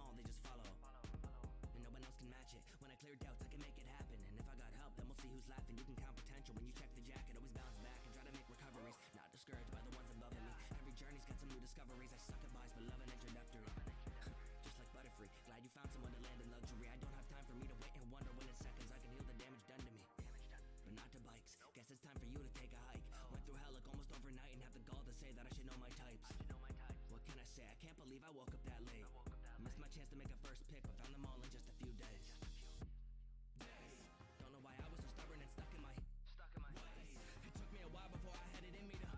all, they just follow. And no one else can match it. When I clear doubts, I can make it happen. And if I got help, then we'll see who's laughing. You can count potential when you check the jacket. Always bounce back and try to make recoveries. Not discouraged by the ones above me. Every journey's got some new discoveries. I suck at buys, but love an introductory. Just like Butterfree, glad you found someone to land in luxury. I don't have time for me to wait and wonder when in seconds I can heal the damage done to me. But not to bikes, guess it's time for you to take a hike. Went through hell like almost overnight and have the gall to say that I should know my types. What can I say? I can't believe I woke up that late. Missed my chance to make a first pick, but found them all in just a few days. Don't know why I was so stubborn and stuck in my ways. It took me a while before I had it in me to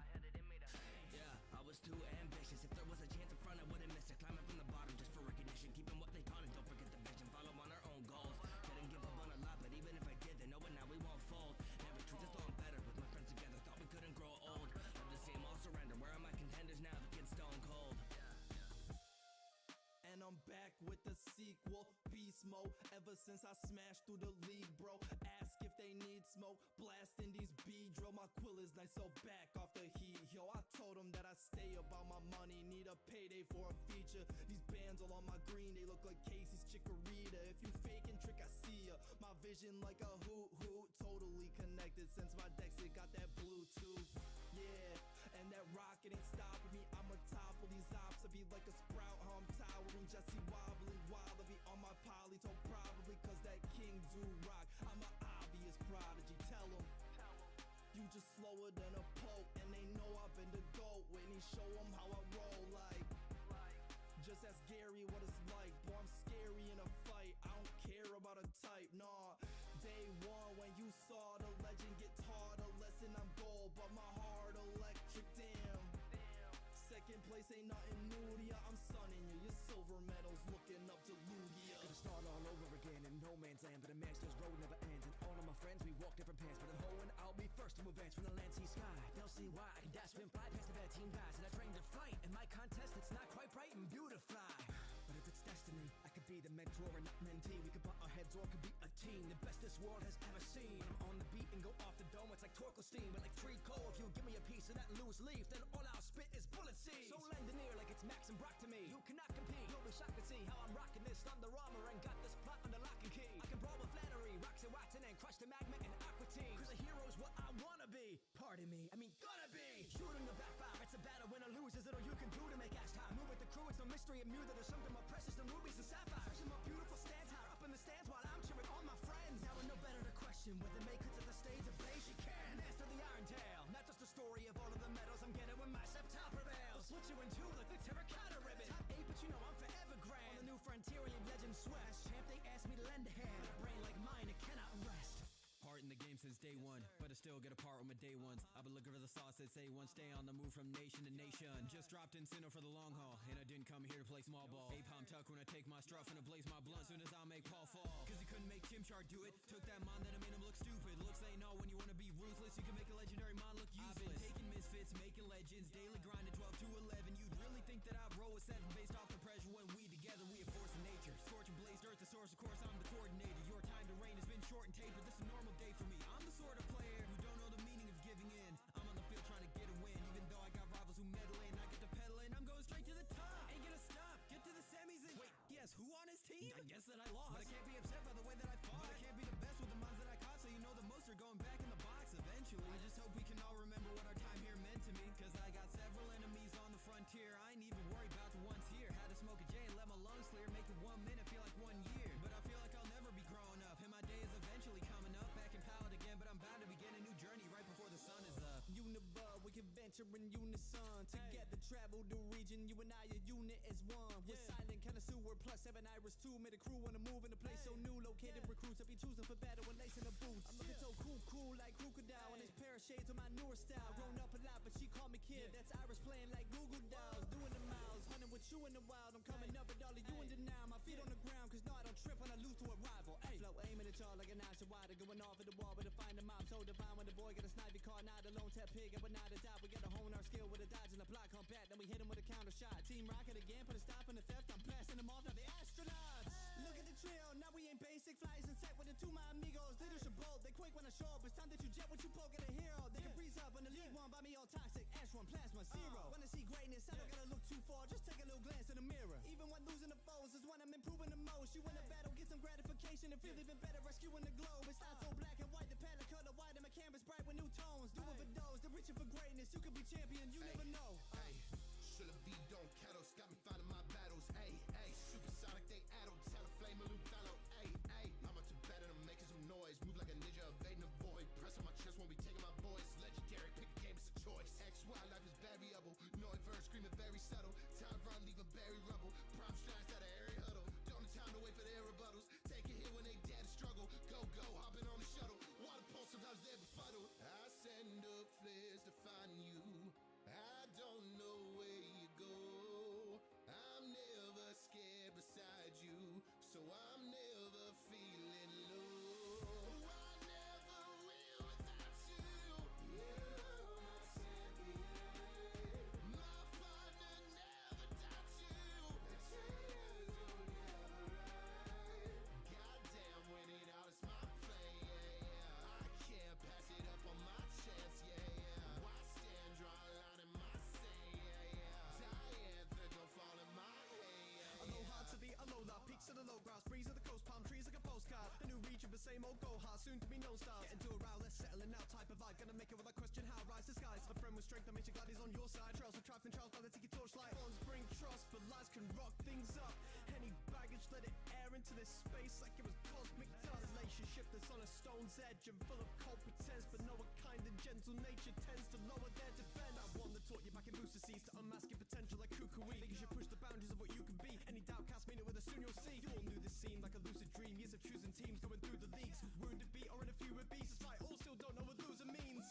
yeah, I was too ambitious. If there was a chance in front, I wouldn't miss it. Climbing from the bottom just for recognition. Keeping what they taught and don't forget the vision. Follow on our own goals. Didn't give up on a lot, but even if I did, then know it now, we won't fold. Never treat us all better with my friends together. Thought we couldn't grow old. Love to see them all surrender. Where are my contenders now? The kid's stone cold. And I'm back with the sequel, beast mode. Ever since I smashed through the league, bro. Ask if they need smoke, blasting these B-drill. My quill is nice, so back off the heat. Yo, I told them that I stay about my money. Need a payday for a feature. These bands all on my green, they look like Casey's Chikorita. If you faking trick, I see ya. My vision like a hoot. Totally connected since my Dex, it got that Bluetooth. Yeah, and that rocket ain't stopping me. I'ma topple these ops. I be like a sprout, how I'm towering. Jesse wobbling wild, I be on my polytone probably cause that king do rock. I'm an obvious prodigy, tell him. You just slower than a poke, and they know I've been the GOAT. When he show them how I roll like. Just ask Gary what it's like, boy, I'm scary in a fight. I don't care about a type, nah. Day one when you saw the legend get taught a lesson, I'm gold, but my heart electric, damn. Second place ain't nothing new to ya. I'm sunning you, your silver medals looking up to Lugia. Gonna start all over again in no man's land, but a master's road never ends. And all of my friends, we walk different paths, but I'm hoeing, I'll be first to advance from the land, sea, sky. They'll see why I can dash, spin, fly past the bad team guys. And I train to fight, in my contest it's not quite bright and beautify. But if it's destiny, I could be the mentor and not mentee. We could butt our heads or could be a team, the best this world has ever seen. I'm on the beat and go off the dome, it's like torque steam, but like treacle. If you give me a piece of that loose leaf, then all I'll spit is bullet seeds. So lend an ear like it's Max and Brock to me. You cannot compete, you'll be shocked to see how I'm rocking this thunder armor and got this plot under lock and key. I can brawl with flattery, rocks and Watson and crush the magma and aqua team. Cause a hero's what I wanna be. Pardon me, I mean gonna be. Shooting the backfire, it's a battle, win or lose. Is it all you can do to make ass time? Move with the crew, it's no mystery and mu that there's something more precious than rubies and sapphires. Especially more beautiful stands higher up in the stands while I'm cheering on my friends. Now we're no better to question whether make it to the stage of play she can. Master the Iron Tail, not just a story of all of the medals I'm getting when my septile prevails. Split you in two like the terracotta ribbon. Top 8, but you know I'm forever grand. On the new frontier where legend sweats. Champ, they asked me to lend a hand. A brain like mine, it cannot rest. Part in the game since day one, but I still get a part with my day ones. I've been looking for the sauce that say one, stay on the move from nation to nation. Just dropped in Sinnoh for the long haul, and I didn't come here to play small ball. A-palm tuck when I take my struff and I blaze my blunt soon as I make Paul fall. Cause he couldn't make Chimchar do it, took that mon that I made him look stupid. Looks ain't all when you wanna be ruthless, you can make a legendary mon look useless. I've been taking misfits, making legends, daily grinding 12 to 11. You'd really think that I'd roll with 7 based off the pressure when we together, we have force of nature. Scorch and blazed earth, the source, of course I'm the coordinator. Your time to reign has been short and tapered, this is a normal day for me. I'm the sort of player who don't know the meaning of giving in. I'm on the field trying to get a win, even though I got rivals who meddle in. I get to pedal in, I'm going straight to the top. Ain't gonna stop, get to the semis and wait, yes, who on his team? I guess that I lost, but I can't be upset by the way that I fought. But I can't be the best with the mons that I caught, so you know the most are going back in the box eventually. I just hope we can all remember what our time here meant to me, cause I got several enemies on the frontier. I ain't even worried about the ones here. Had to smoke a J and let my lungs clear, make the 1 minute feel like 1 year. But I feel like I'll never be growing up, and my day is eventually coming up. Back in Pallet again, but I'm bound to begin a new journey right before the sun is up. Universe, we can venture in unison. Together travel the region, you and I a unit as one. We're silent connoisseur, plus 7 Iris 2. Made a crew on the move in a place so new. Located recruits, I be choosing for battle and lacing the boots. I'm looking so cool like crocodile. And this pair of shades on my newer style. Grown up a lot, but she called me kid. That's Iris playing like Google Dolls. Doing the miles, hunting with you in the wild. I'm coming up with all of you in denial. My feet on the ground, cause no, I don't trip when I lose to a rival. I flow aiming at y'all like an ounce of water. Going off at the wall, but to find the mom so divine. When the boy get a snivy car, not a lone tap pig, but not a dot. We gotta hone our skill with a dodge and a block on bat. Then we hit him with a counter shot. Team Rocket again, put a stop in the theft. I'm blasting them off, now the astronauts. Look at the trail, now we ain't basic. Flies in set with the 2 my amigos. Leadership bold, they quick when I show up. It's time that you jet what you poke at a hero. They can breeze up on the league one, by me all toxic. Ash 1, plasma 0. Wanna see greatness, I don't gotta look too far. Just take a little glance in the mirror. Even when losing the foes is when I'm in know she win a battle, get some gratification, and feel even better rescuing the globe. It's not so black and white, the palette color white and my canvas bright with new tones. Do it for those, they're reaching for greatness. You could be champion, you never know. Should have be don't kettles, got me fighting my battles. Supersonic, they addle, tell a flame a new fellow. I'm up to better than making some noise. Move like a ninja, evading the void. Press on my chest when we taking my boys. Legendary, pick a game, it's a choice. XY, life is variable. No verse, screaming very subtle. Time run, leave a berry rubble. Prime strikes out of airy huddle. Don't have time to wait for their rebuttals. Take a hit when they dare to struggle. Go, hopping on the shuttle. Water pulse, sometimes they're befuddled. I send up flares to find you. I don't know where you go. I'm never scared beside you, so I'm never feeling low. I never will without you. You're my champion. My partner never doubts you. The trails you'll never ride. Goddamn, winning out is my play, I can't pass it up on my chance, Why stand, draw a line in my sand, Diantha, don't fall in my hand, Aloha to the alola, peaks to the low grass, breeze of the coast, palm trees like a postcard. A new region, but same old go hard, soon to be no stars. Get into a row, let's settling out type of vibe. Gonna make it with a question how, rise to skies. A friend with strength that makes you glad he's on your side. Trails of trials and trials, by the tiki torchlight. Bonds bring trust, but lies can rock things up. Any baggage, let it air into this space like it was cosmic dust. Relationship that's on a stone's edge and full of cold pretense, but know a kind and gentle nature tends to lower their defense. I'm one that taught you back in booster seats to unmask your potential like kukui. Think you should push the boundaries of what you can be. Any doubt, cast mean it with a soon you'll see. You all knew this scene like a lucid dream. Years of choosing teams going through the leagues. Wounded beat or in a few with beats. Despite all still don't know what loser means.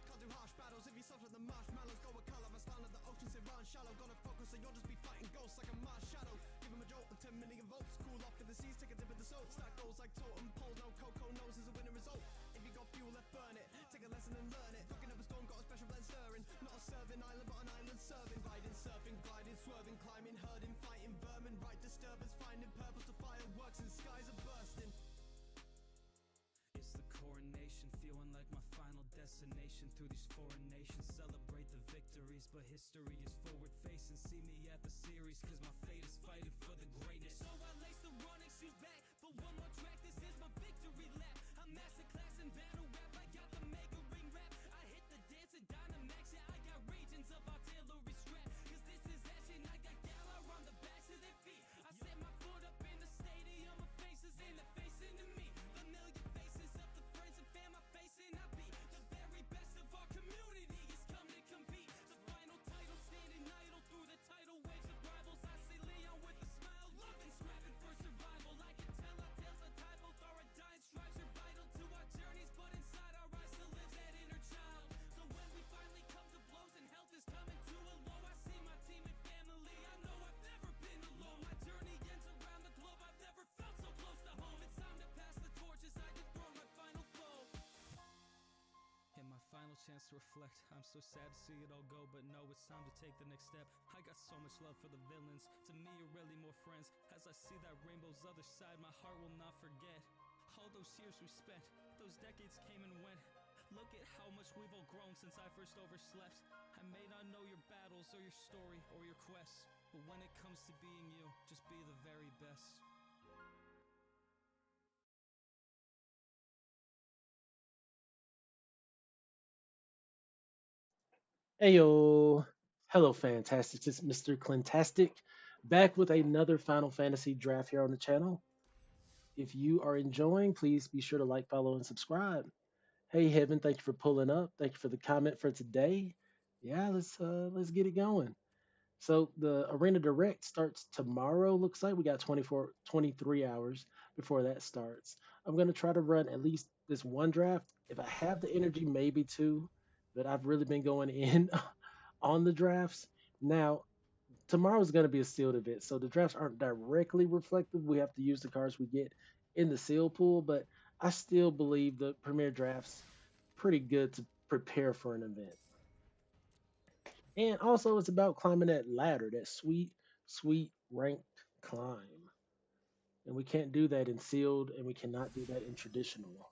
Can't do harsh battles if you suffer the marshmallows. Go with color, I stand at the ocean, say run shallow. Gotta focus or you'll just be fighting ghosts like a Mars shadow. Give him a jolt of 10 million volts. Cool off in the seas, take a dip in the salt. Stack goals like totem poles, no cocoa knows is a winning result. If you got fuel left, burn it. Take a lesson and learn it. Cooking up a storm, got a special blend stirring. Not a serving island, but an island serving. Riding, surfing, gliding, swerving, climbing, herding, fighting vermin. Right disturbance, finding purpose to fireworks and skies are bursting. It's the coronation, feeling like my final destination. Through these foreign nations, celebrate the victories, but history is forward facing. See me at the series, cause my fate is fighting for the greatness. So I lace the running shoes back for one more track. This is my victory lap. I'm masterclass in battle rap. I got the mega ring rap. I hit the dance at Dynamax. Yeah, I got regions of artillery strap. Cause this is action. I got Galar on the backs of their feet. I set my foot up in the stadium of faces and they're facing to me. Familiar faces of the friends and fam I face and I be the very best of our community is come to compete. The final title standing idle through the tidal waves of rivals. I see Leon with a smile, loving, scrapping for survival. I can tell our tales are tied, both our dying strives are vital to our journeys, but inside our eyes still lives that inner child. So when we finally come to blows and health is coming to a low, I see my team and family. I know I've never been alone. My journey ends around the globe. I've never felt so close to home. It's time to pass the torch as I dethrone my final foe. And my final chance to reflect. I'm so sad to see it all go, but no, it's time to take the next step. I got so much love for the villains. To me, you're really more friends. As I see that rainbow's other side, my heart will not forget all those years we spent. Those decades came and went. Look at how much we've all grown since I first overslept. I may not know your battles or your story or your quests, but when it comes to being you, just be the very best. Heyo, hello, fantastic. It's Mr. Clintastik back with another Final Fantasy draft here on the channel. If you are enjoying, please be sure to like, follow, and subscribe. Hey, Heaven, thank you for pulling up. Thank you for the comment for today. Yeah, let's get it going. So the Arena Direct starts tomorrow. Looks like we got 23 hours before that starts. I'm gonna try to run at least this one draft. If I have the energy, maybe two. But I've really been going in on the drafts. Now, tomorrow's going to be a sealed event, so the drafts aren't directly reflective. We have to use the cards we get in the seal pool, but I still believe the premier drafts pretty good to prepare for an event. And also, it's about climbing that ladder, that sweet, sweet ranked climb. And we can't do that in sealed, and we cannot do that in traditional.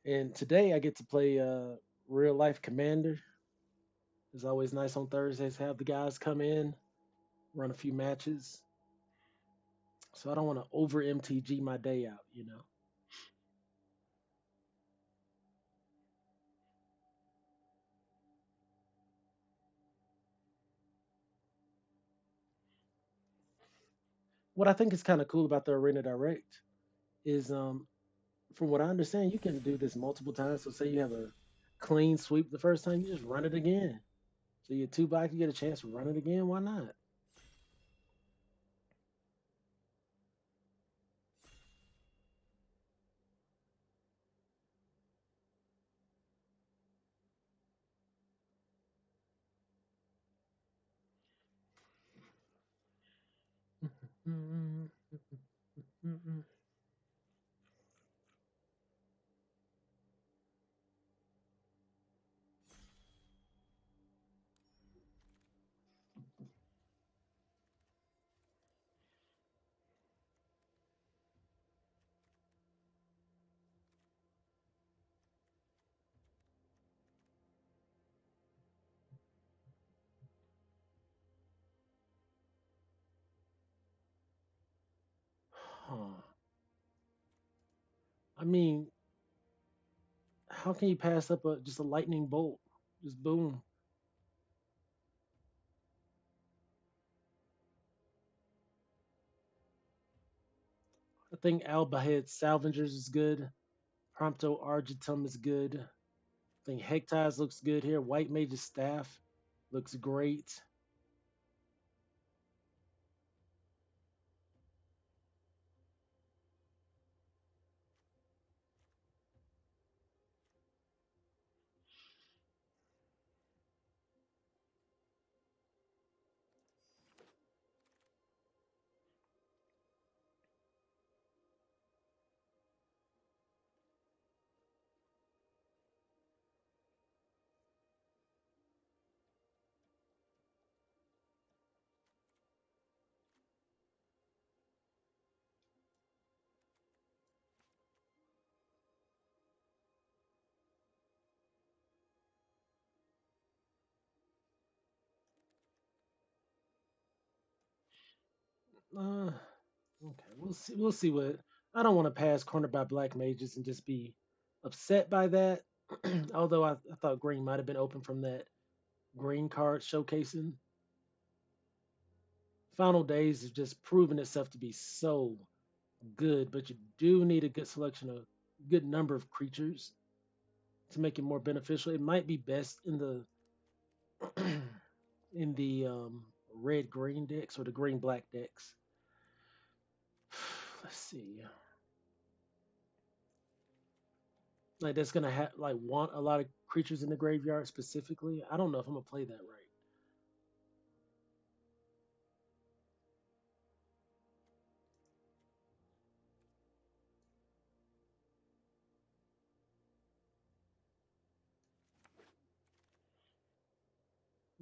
And today I get to play real life Commander. It's always nice on Thursdays to have the guys come in, run a few matches. So I don't want to over MTG my day out, you know. What I think is kind of cool about the Arena Direct is, from what I understand, you can do this multiple times. So say you have a clean sweep the first time, you just run it again. So you're two back, you get a chance to run it again. Why not? Huh. I mean, how can you pass up just a lightning bolt? Just boom. I think Albahead Salvengers is good. Prompto Argentum is good. I think Hectize looks good here. White Mage's Staff looks great. Uh, okay, we'll see. We'll see what. I don't want to pass corner by black mages and just be upset by that. Although I thought green might have been open from that green card showcasing. Final Days has just proven itself to be so good, but you do need a good selection of good number of creatures to make it more beneficial. It might be best in the in the red green decks or the green black decks. Let's see. Like that's gonna have like want a lot of creatures in the graveyard specifically. I don't know if I'm gonna play that right.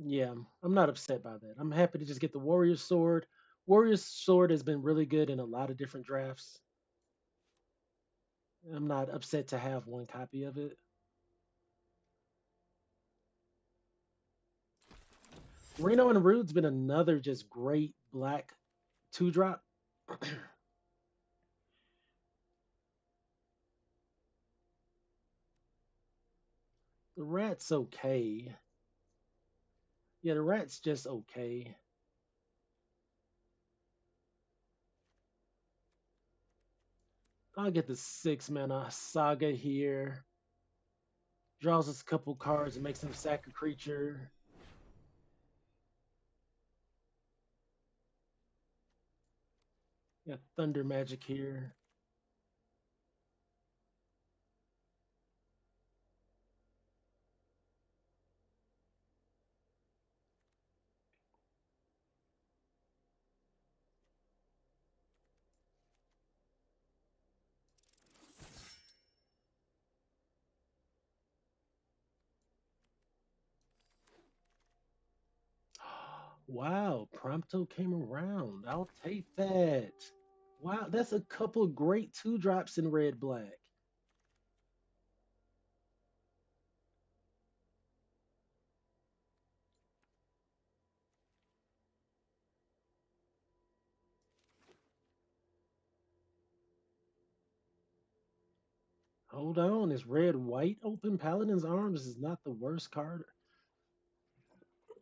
Yeah, I'm not upset by that. I'm happy to just get the Warrior Sword. Warrior Sword has been really good in a lot of different drafts. I'm not upset to have one copy of it. Reno and Rude's been another just great black two drop. The rat's okay. Yeah, the rat's just okay. I'll get the 6 mana saga here. Draws us a couple cards and makes him sack a creature. Got Thunder Magic here. Wow, Prompto came around. I'll take that. Wow, that's a couple great two drops in red black. Hold on, is red white open? Paladin's Arms is not the worst card.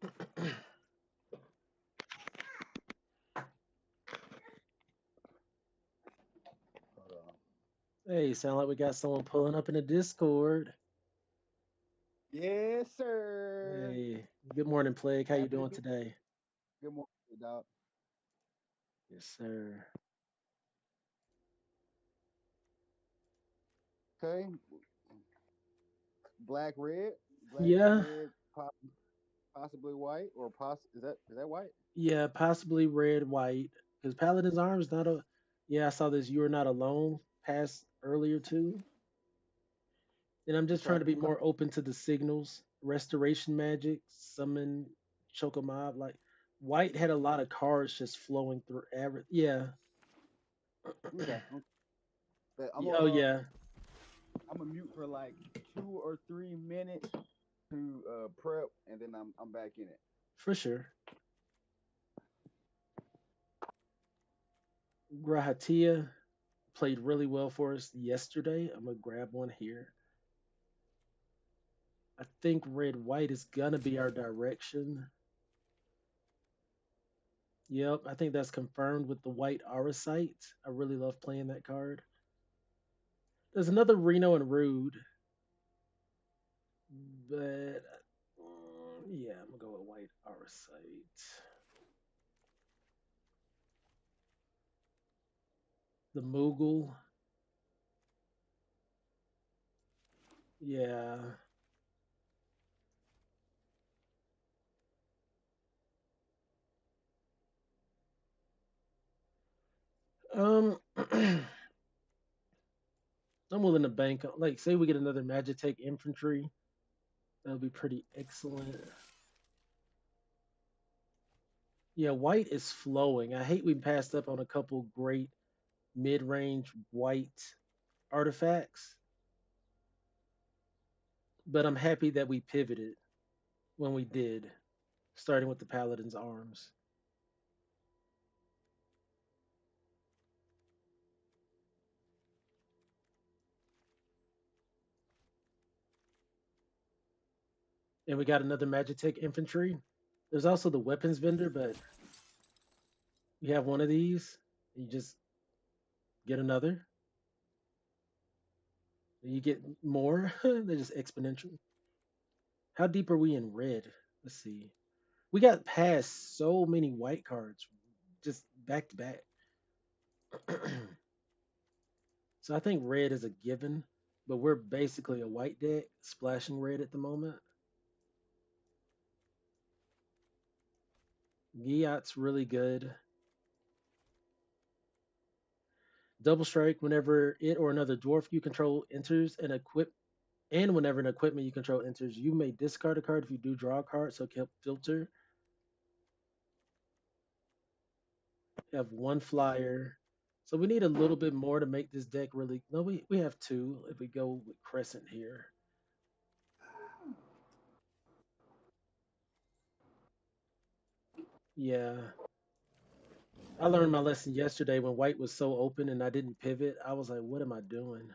Hold on. Hey, sound like we got someone pulling up in the Discord. Yes, sir. Hey, good morning, Plague. How you Happy doing New today? Good morning, dog. Yes, sir. Okay, black, red, black, Yeah, red, possibly white, or is that white? yeah, possibly red, white. Because Paladin's Arms not a. Yeah, I saw this. You are not alone. Pass earlier too. And I'm just trying Okay, to be okay. more open to the signals. Restoration magic, summon, choke a mob. Like white had a lot of cards just flowing through. Average. Yeah. Okay. Okay. But Oh yeah, I'm gonna mute for like 2 or 3 minutes to prep, and then I'm back in it. for sure. Grahatia played really well for us yesterday. I'm gonna grab one here. I think red white is gonna be our direction. Yep, I think that's confirmed with the white Auracite. I really love playing that card. There's another Reno and Rude, but yeah, I'm gonna go with white Auracite. The Moogle, yeah. I'm willing to bank on, like, say we get another Magitech Infantry, that would be pretty excellent. Yeah, white is flowing. I hate we passed up on a couple great mid-range white artifacts, but I'm happy that we pivoted when we did, starting with the Paladin's Arms. And we got another Magitech Infantry. There's also the weapons vendor, but you have one of these, you just get another, and you get more. They're just exponential. How deep are we in red? Let's see. We got past so many white cards just back to back. So I think red is a given, but we're basically a white deck splashing red at the moment. Giat's really good. Double strike whenever it or another dwarf you control enters an equip, and whenever an equipment you control enters, you may discard a card if you do draw a card, so kept filter. You have one flyer. So we need a little bit more to make this deck really. No, we have two if we go with Crescent here. Yeah. I learned my lesson yesterday when white was so open and I didn't pivot. I was like, what am I doing?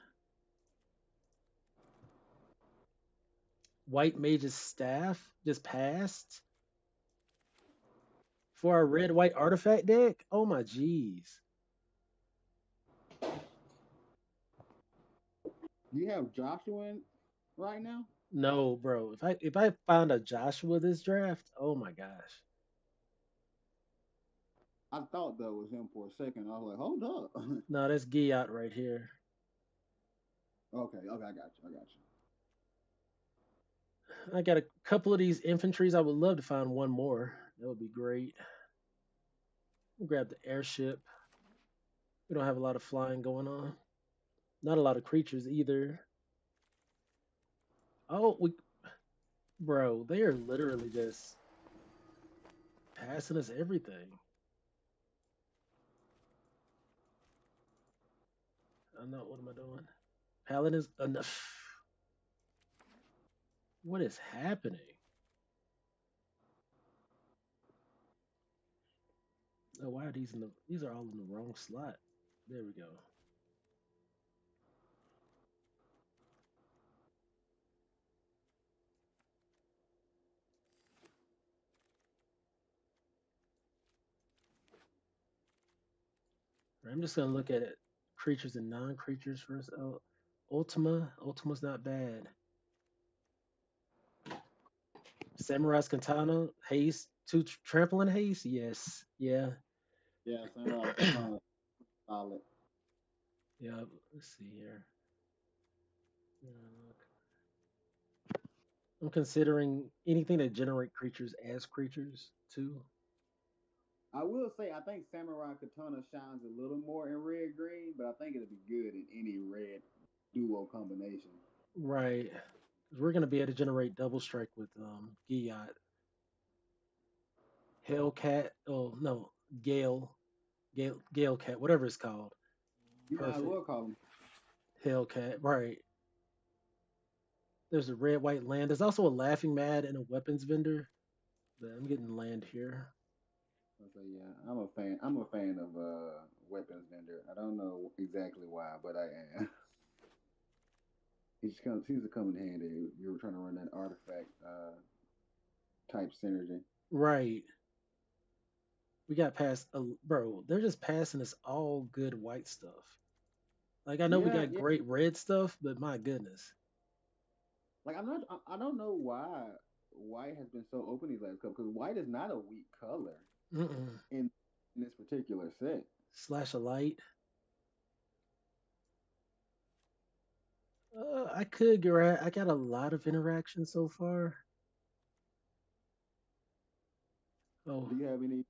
White Mage's Staff just passed for our red white artifact deck. Oh my jeez. Do you have Joshua in right now? No, bro. If I found a Joshua this draft, oh my gosh. I thought that was him for a second. I was like, hold up. No, that's Giat right here. Okay, okay, I got you. I got you. I got a couple of these infantries. I would love to find one more. That would be great. We'll grab the airship. We don't have a lot of flying going on. Not a lot of creatures either. Oh, bro, they are literally just passing us everything. I'm not. What am I doing? Paladins enough. What is happening? Oh, why are these in the? These are all in the wrong slot. There we go. I'm just gonna look at it. Creatures and non-creatures first. Oh, Ultima's not bad. Samurai's Katana, haste, trampling haste. Yes, yeah, Yeah, Samurai Katana solid. yeah. Let's see here. Uh, I'm considering anything that generate creatures as creatures too. I will say I think Samurai Katana shines a little more in red green, but I think it'll be good in any red duo combination. Right. 'Cause we're gonna be able to generate double strike with Giyot, Hellcat. Oh no, Gale, Gale Cat, whatever it's called. You might as Perfect. well call them. Hellcat. Right. There's a red white land. There's also a laughing mad and a weapons vendor. But I'm getting land here. I say yeah, I'm a fan. I'm a fan of weapons vendor. I don't know exactly why, but I am. He just comes. Seems to come in handy. You were trying to run that artifact type synergy. Right. We got past, bro. They're just passing us all good white stuff. Like I know we Yeah, got yeah. great red stuff, but my goodness. Like I'm not. I don't know why white has been so open these last couple because white is not a weak color Mm-mm. in in this particular set. Slash a light. I could grab. I got a lot of interaction so far. Oh Do you have any?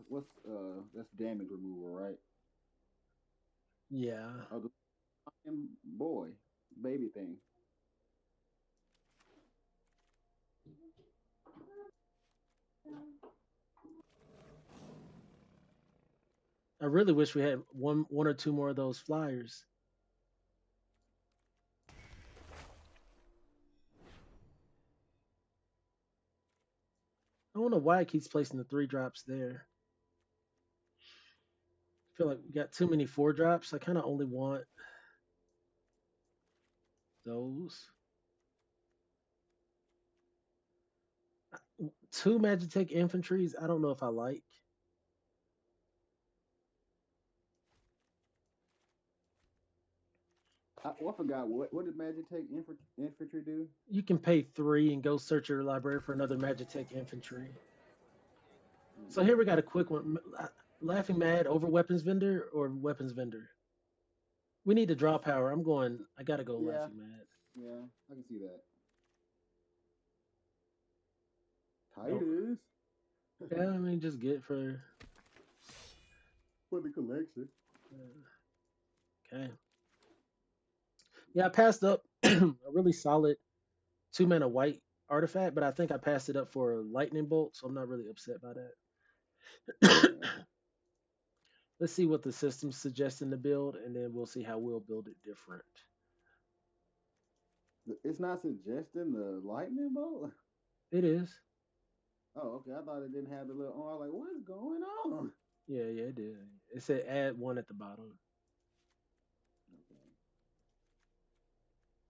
What's that's damage removal, right? yeah. Oh, the boy, baby thing. I really wish we had one or two more of those flyers. I don't know why it keeps placing the 3 drops there. I feel like we got too many 4 drops. I kind of only want those. 2 Magitech infantries. I don't know if I like. I forgot what did Magic Take infantry do? You can pay 3 and go search your library for another Magitech infantry. So here we got a quick one. Laughing Mad over weapons vendor or weapons vendor? We need to draw power. I'm going. I gotta go Yeah, Laughing Mad. yeah, I can see that. Oh, Titus yeah, I mean, just get for. for the collection. Okay. Yeah, I passed up a really solid 2 mana white artifact, but I think I passed it up for a lightning bolt, so I'm not really upset by that. Yeah, Let's see what the system's suggesting to build, and then we'll see how we'll build it different. it's not suggesting the lightning bolt. It is. Oh, okay. I thought it didn't have the little. Oh, I was like, what is going on? Yeah, yeah, it did. It said add 1 at the bottom. Okay.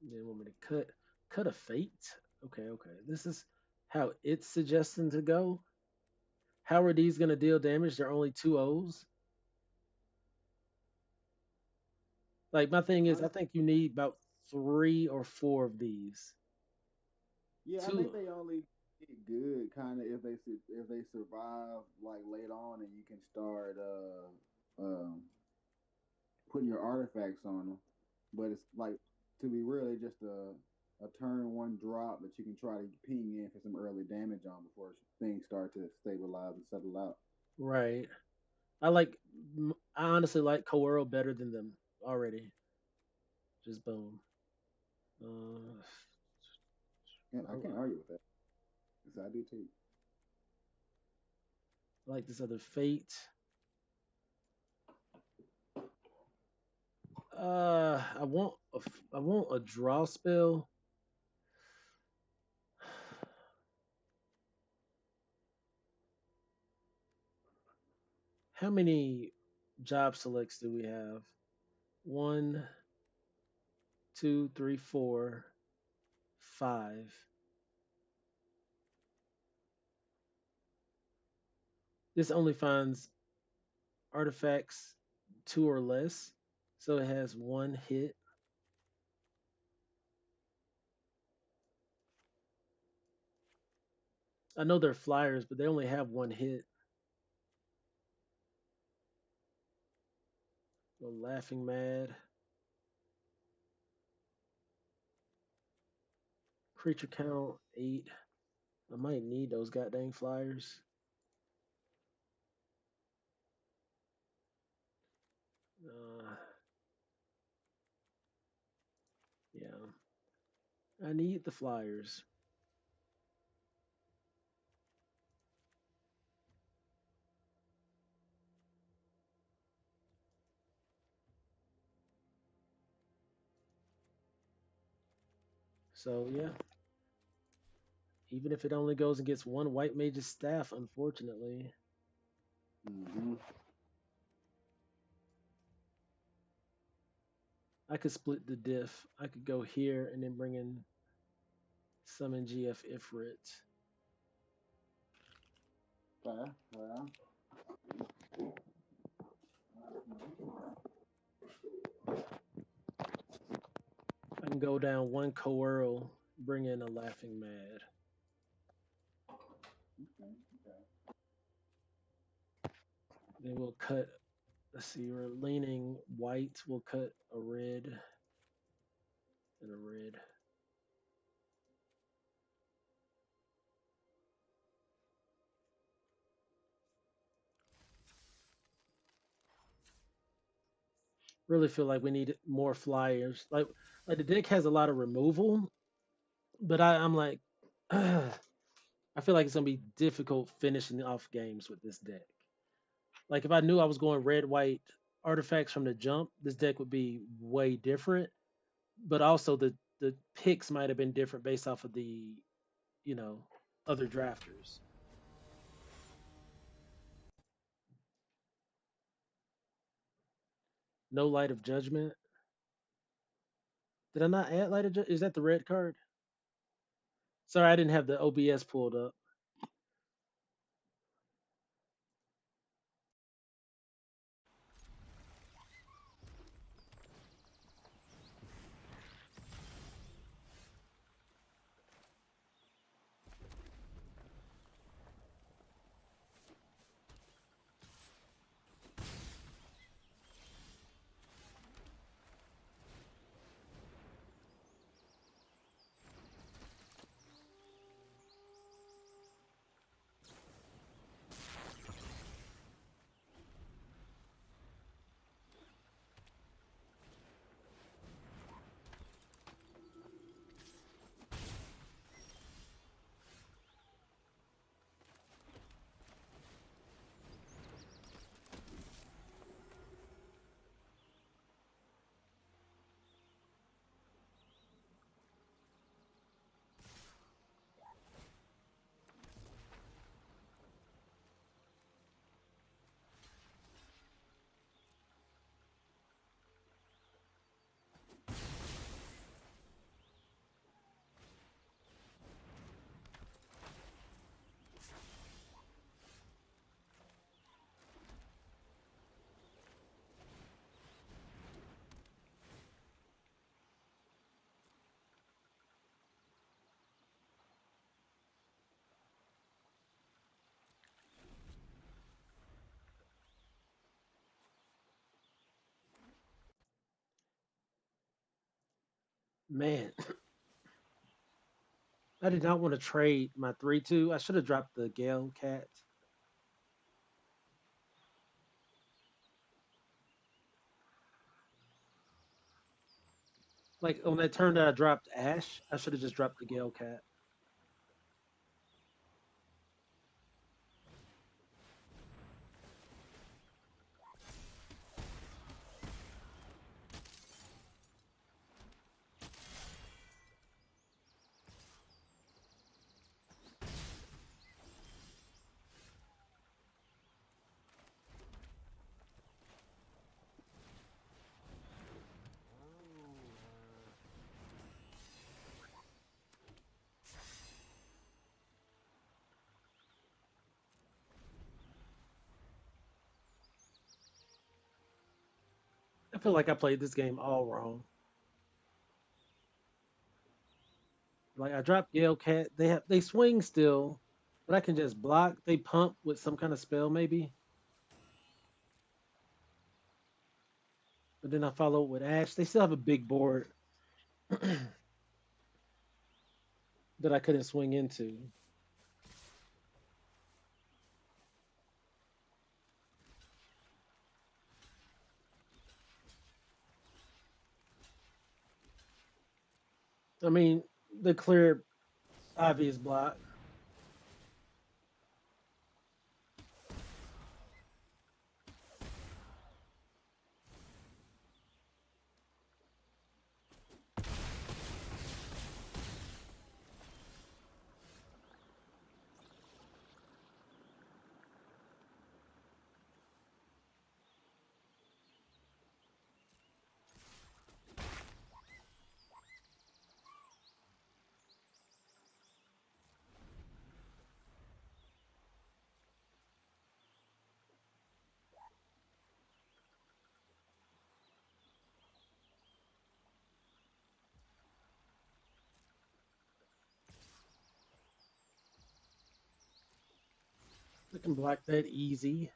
Then want me to cut a fate. Okay, okay. This is how it's suggesting to go. How are these gonna deal damage? They're only 2 O's. Like my thing is, I think you need about 3 or 4 of these. Yeah, I think Two, they only get good kind of if they survive like late on and you can start putting your artifacts on them. But it's like to be real, it's just a turn one drop that you can try to ping in for some early damage on before things start to stabilize and settle out. right? I like. I honestly like Coero better than them already. Just boom. Uh, And I can't argue with that because I do too. I like this other fate. I want a draw spell. How many job selects do we have? 1, 2, 3, 4, 5. This only finds artifacts 2 or less. So it has 1 hit. I know they're flyers, but they only have 1 hit. Go Laughing Mad. Creature count 8. I might need those goddamn flyers. Uh, yeah. I need the flyers. So yeah. Even if it only goes and gets 1 white mage's staff, unfortunately. Mm-hmm. I could split the diff. I could go here and then bring in summon GF Ifrit. Fair, fair. I can go down 1 Coeurl, bring in a Laughing Mad. Okay, okay. Then we'll cut. Let's see, we're leaning white. We'll cut a red and a red. Really feel like we need more flyers. Like the deck has a lot of removal, but I'm like, I feel like it's gonna be difficult finishing off games with this deck. Like if I knew I was going red white artifacts from the jump, this deck would be way different. But also the picks might have been different based off of the you know other drafters. No Light of Judgment. Did I not add Light of Judgment? Is that the red card? Sorry, I didn't have the OBS pulled up. Man, I did not want to trade my 3/2. I should have dropped the Gale Cat. Like on that turn that I dropped Ash, I should have just dropped the Gale Cat. feel like I played this game all wrong. Like I dropped Gale Cat. They swing still, but I can just block. They pump with some kind of spell maybe. But then I follow with Ash. They still have a big board that I couldn't swing into. I mean, the clear obvious block. I can block that easy.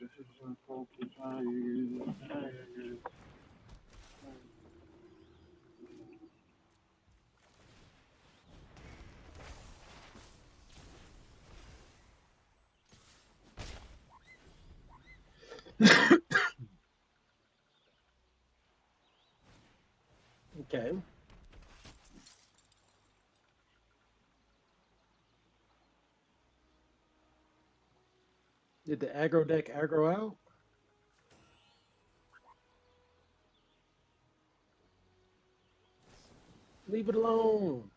This is when folk are tired. Okay. Did the aggro deck aggro out? Leave it alone.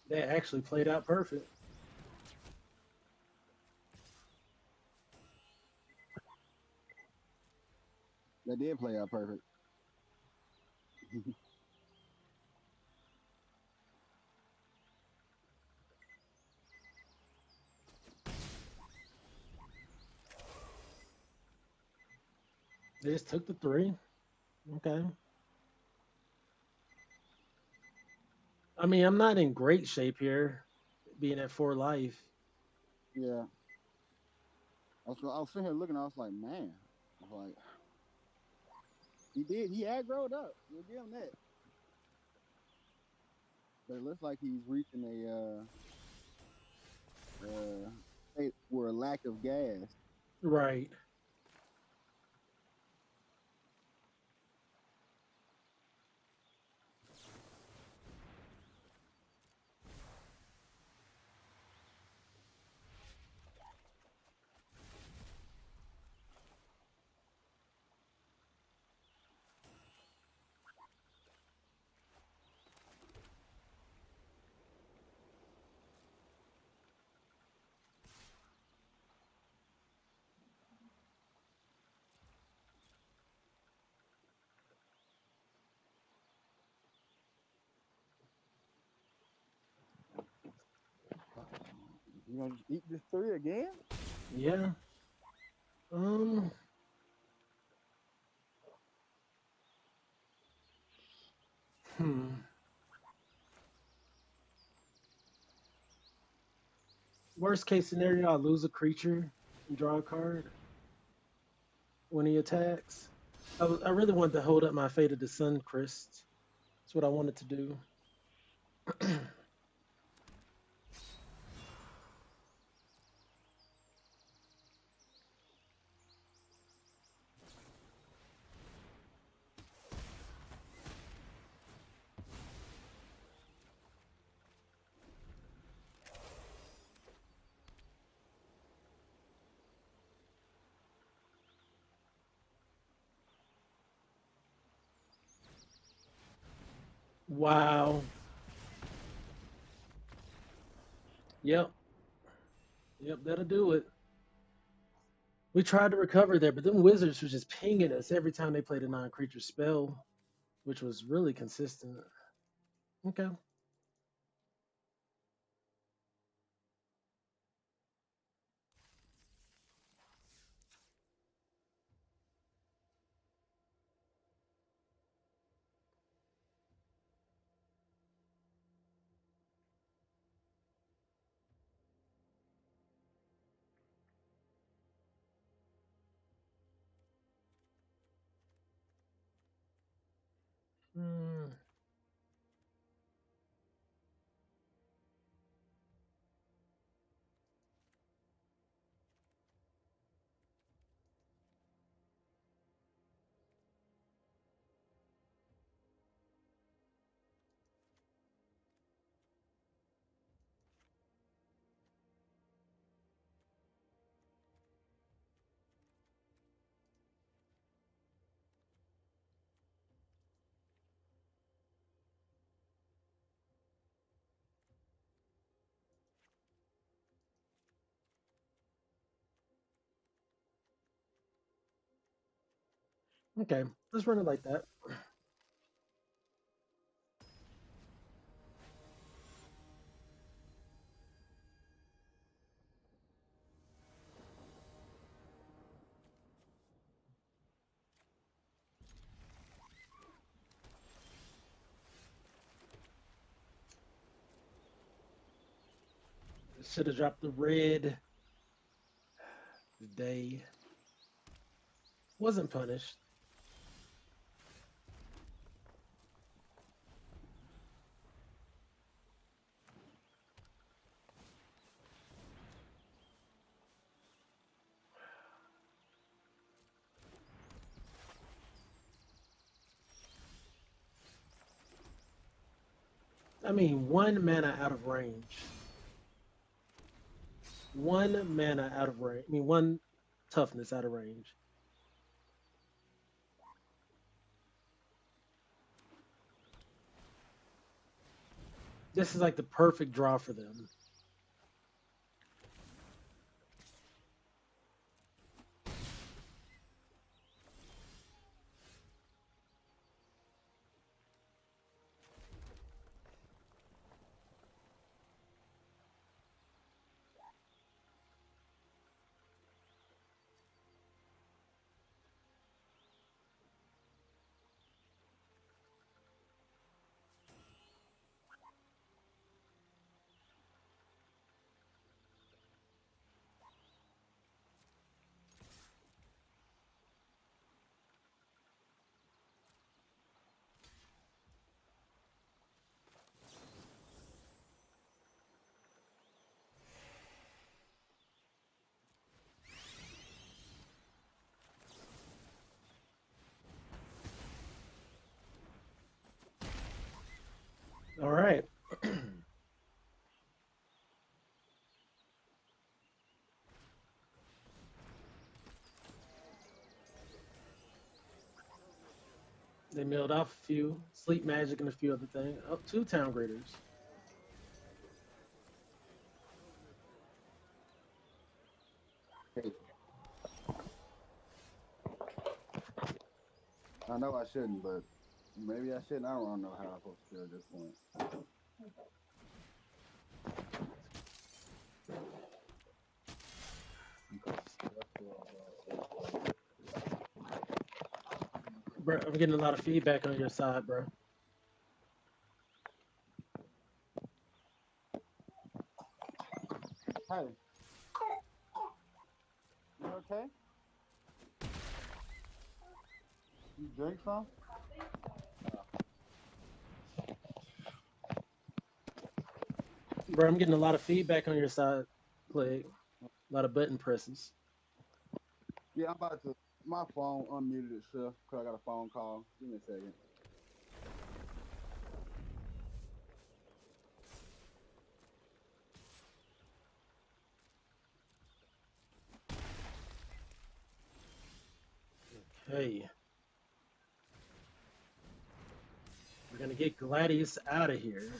That actually played out perfect. That did play out perfect. They just took the 3. Okay. I mean, I'm not in great shape here, being at 4 life. Yeah. I was sitting here looking, I was like, man. I was like, he aggroed up. We'll give him that. But it looks like he's reaching a state where a lack of gas. Right. You gonna just eat this 3 again? Yeah. Um. Hmm. Worst case scenario, I lose a creature and draw a card when he attacks. I really wanted to hold up my Fate of the Sun Crest. That's what I wanted to do. Wow. Yep. Yep, that'll do it. We tried to recover there, but them wizards were just pinging us every time they played a non-creature spell, which was really consistent. Okay. Hmm. Okay. Let's run it like that. Should have dropped the red. They wasn't punished. I mean, one mana out of range. One mana out of range. I mean, one toughness out of range. This is like the perfect draw for them. All right. They milled off a few. Sleep Magic and a few other things. Oh, two Town Graders. Hey, I know I shouldn't, but maybe I shouldn't. I don't know how I'm supposed to feel at this point. Bro, I'm getting a lot of feedback on your side, bro. Hey, you okay? You drink some? Bro, I'm getting a lot of feedback on your side, Plague. A lot of button presses. Yeah, I'm about to. My phone unmuted itself because I got a phone call. Give me a second. Hey. We're gonna get Gladius out of here.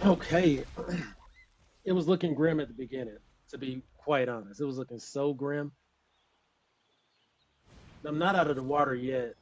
Okay. It was looking grim at the beginning, to be quite honest. It was looking so grim. I'm not out of the water yet.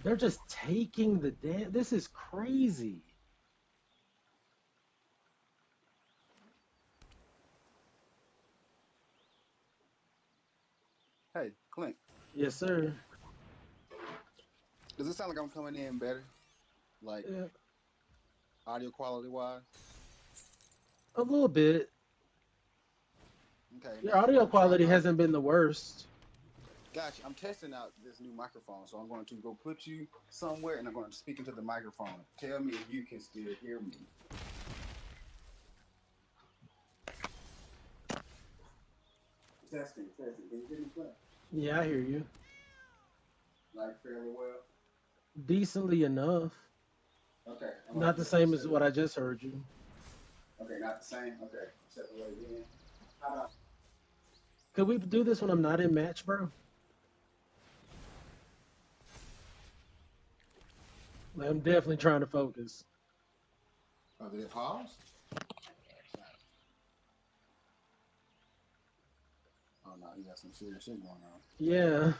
They're just taking the damn. This is crazy. Hey, Clint, Yes, sir. does it sound like I'm coming in better? Like Yeah, audio quality wise? a little bit. Okay, Your now audio quality hasn't been the worst. gotcha. I'm testing out this new microphone, so I'm going to go put you somewhere and I'm going to speak into the microphone. Tell me if you can still hear me. Testing. Can you hear me, Clint? Yeah, I hear you. Like fairly well? Decently enough. Okay. Not the same as what I just heard you. Okay, not the same? Okay. Set the way again. How about? Could we do this when I'm not in match, bro? Like, I'm definitely trying to focus. Oh, did it pause? Oh, no, you got some serious shit going on. Yeah.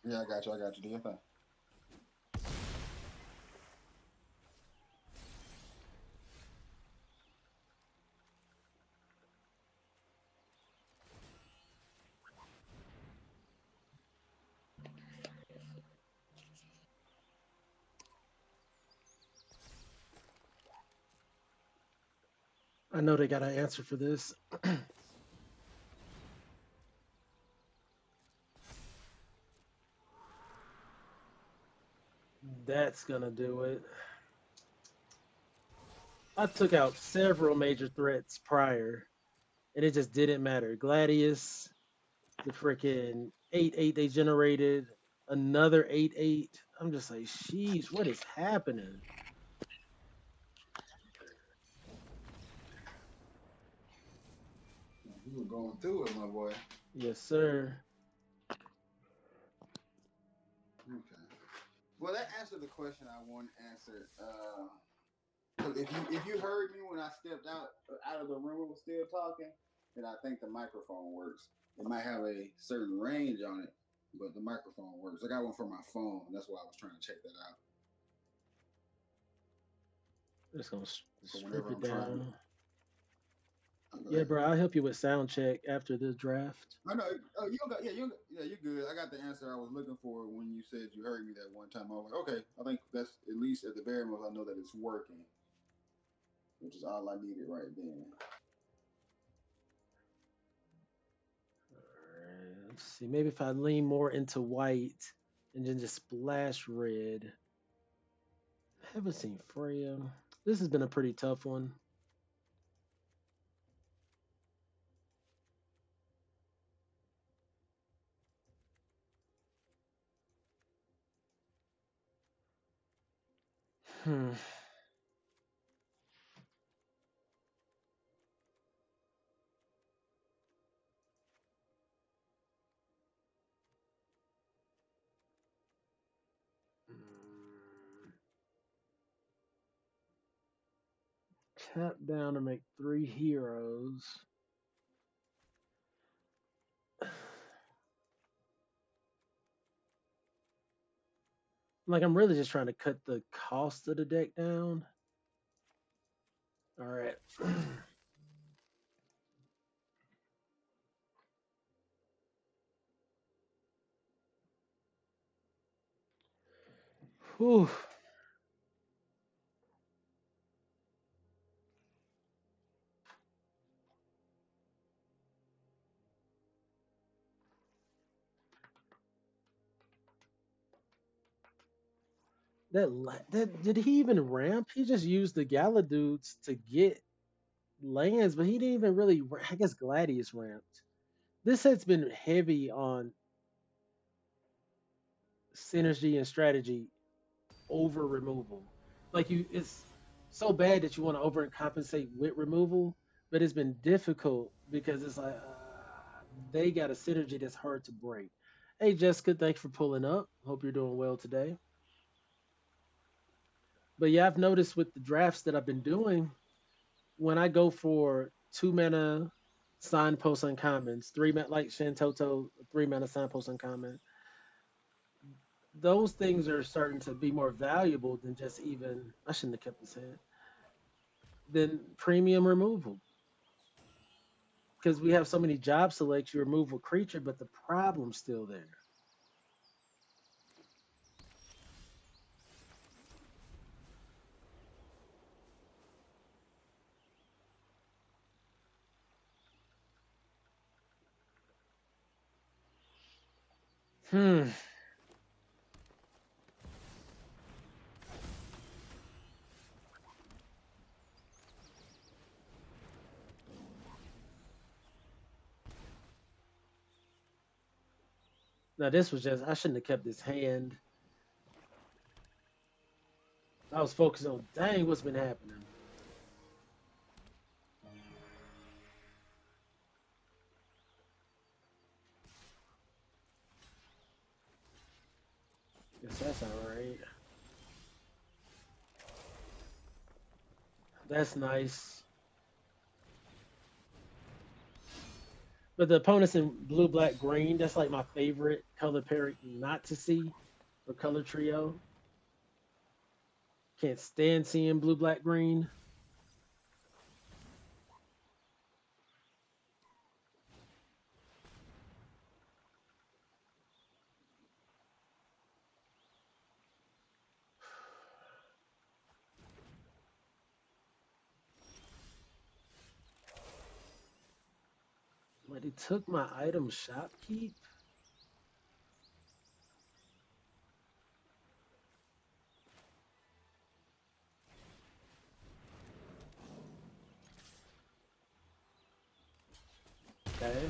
Yeah, I got you. Do your thing. I know they got an answer for this. That's gonna do it. I took out several major threats prior, and it just didn't matter. Gladius, the freaking 8/8 they generated, another 8/8. I'm just like, sheesh, what is happening? You were going through it, my boy. Yes, sir. Okay. Well, that answered the question I wanted answered. Because if you heard me when I stepped out of the room and was still talking, then I think the microphone works. It might have a certain range on it, but the microphone works. I got one for my phone. That's why I was trying to check that out. Just gonna So strip whenever it I'm trying, down. Yeah, bro, I'll help you with sound check after the draft. I know. Oh, you don't got. Yeah, you're good. I got the answer I was looking for when you said you heard me that one time. I was like, okay, I think that's at least at the very most I know that it's working, which is all I needed right then. Alright, let's see. Maybe if I lean more into white and then just splash red. I haven't seen Freya. This has been a pretty tough one. Hmm. Mm. Tap down to make 3 heroes. Like I'm really just trying to cut the cost of the deck down. All right. Whew. That did he even ramp? He just used the Gala dudes to get lands, but he didn't even really. I guess Gladius ramped. This set's been heavy on synergy and strategy over removal. Like it's so bad that you want to overcompensate with removal, but it's been difficult because it's like they got a synergy that's hard to break. Hey Jessica, thanks for pulling up. Hope you're doing well today. But yeah, I've noticed with the drafts that I've been doing, when I go for 2 mana signpost uncommons, 3 mana like Shantoto, 3 mana signpost uncommon, those things are starting to be more valuable than just even I shouldn't have kept this hand than premium removal because we have so many job selects. You remove a creature, but the problem's still there. Hmm. Now this was just I shouldn't have kept this hand. I was focused on dang what's been happening. Guess that's all right. That's nice. But the opponents in blue, black, green, that's like my favorite color pairing not to see or color trio. Can't stand seeing blue, black, green. But he took my item shopkeep. Okay.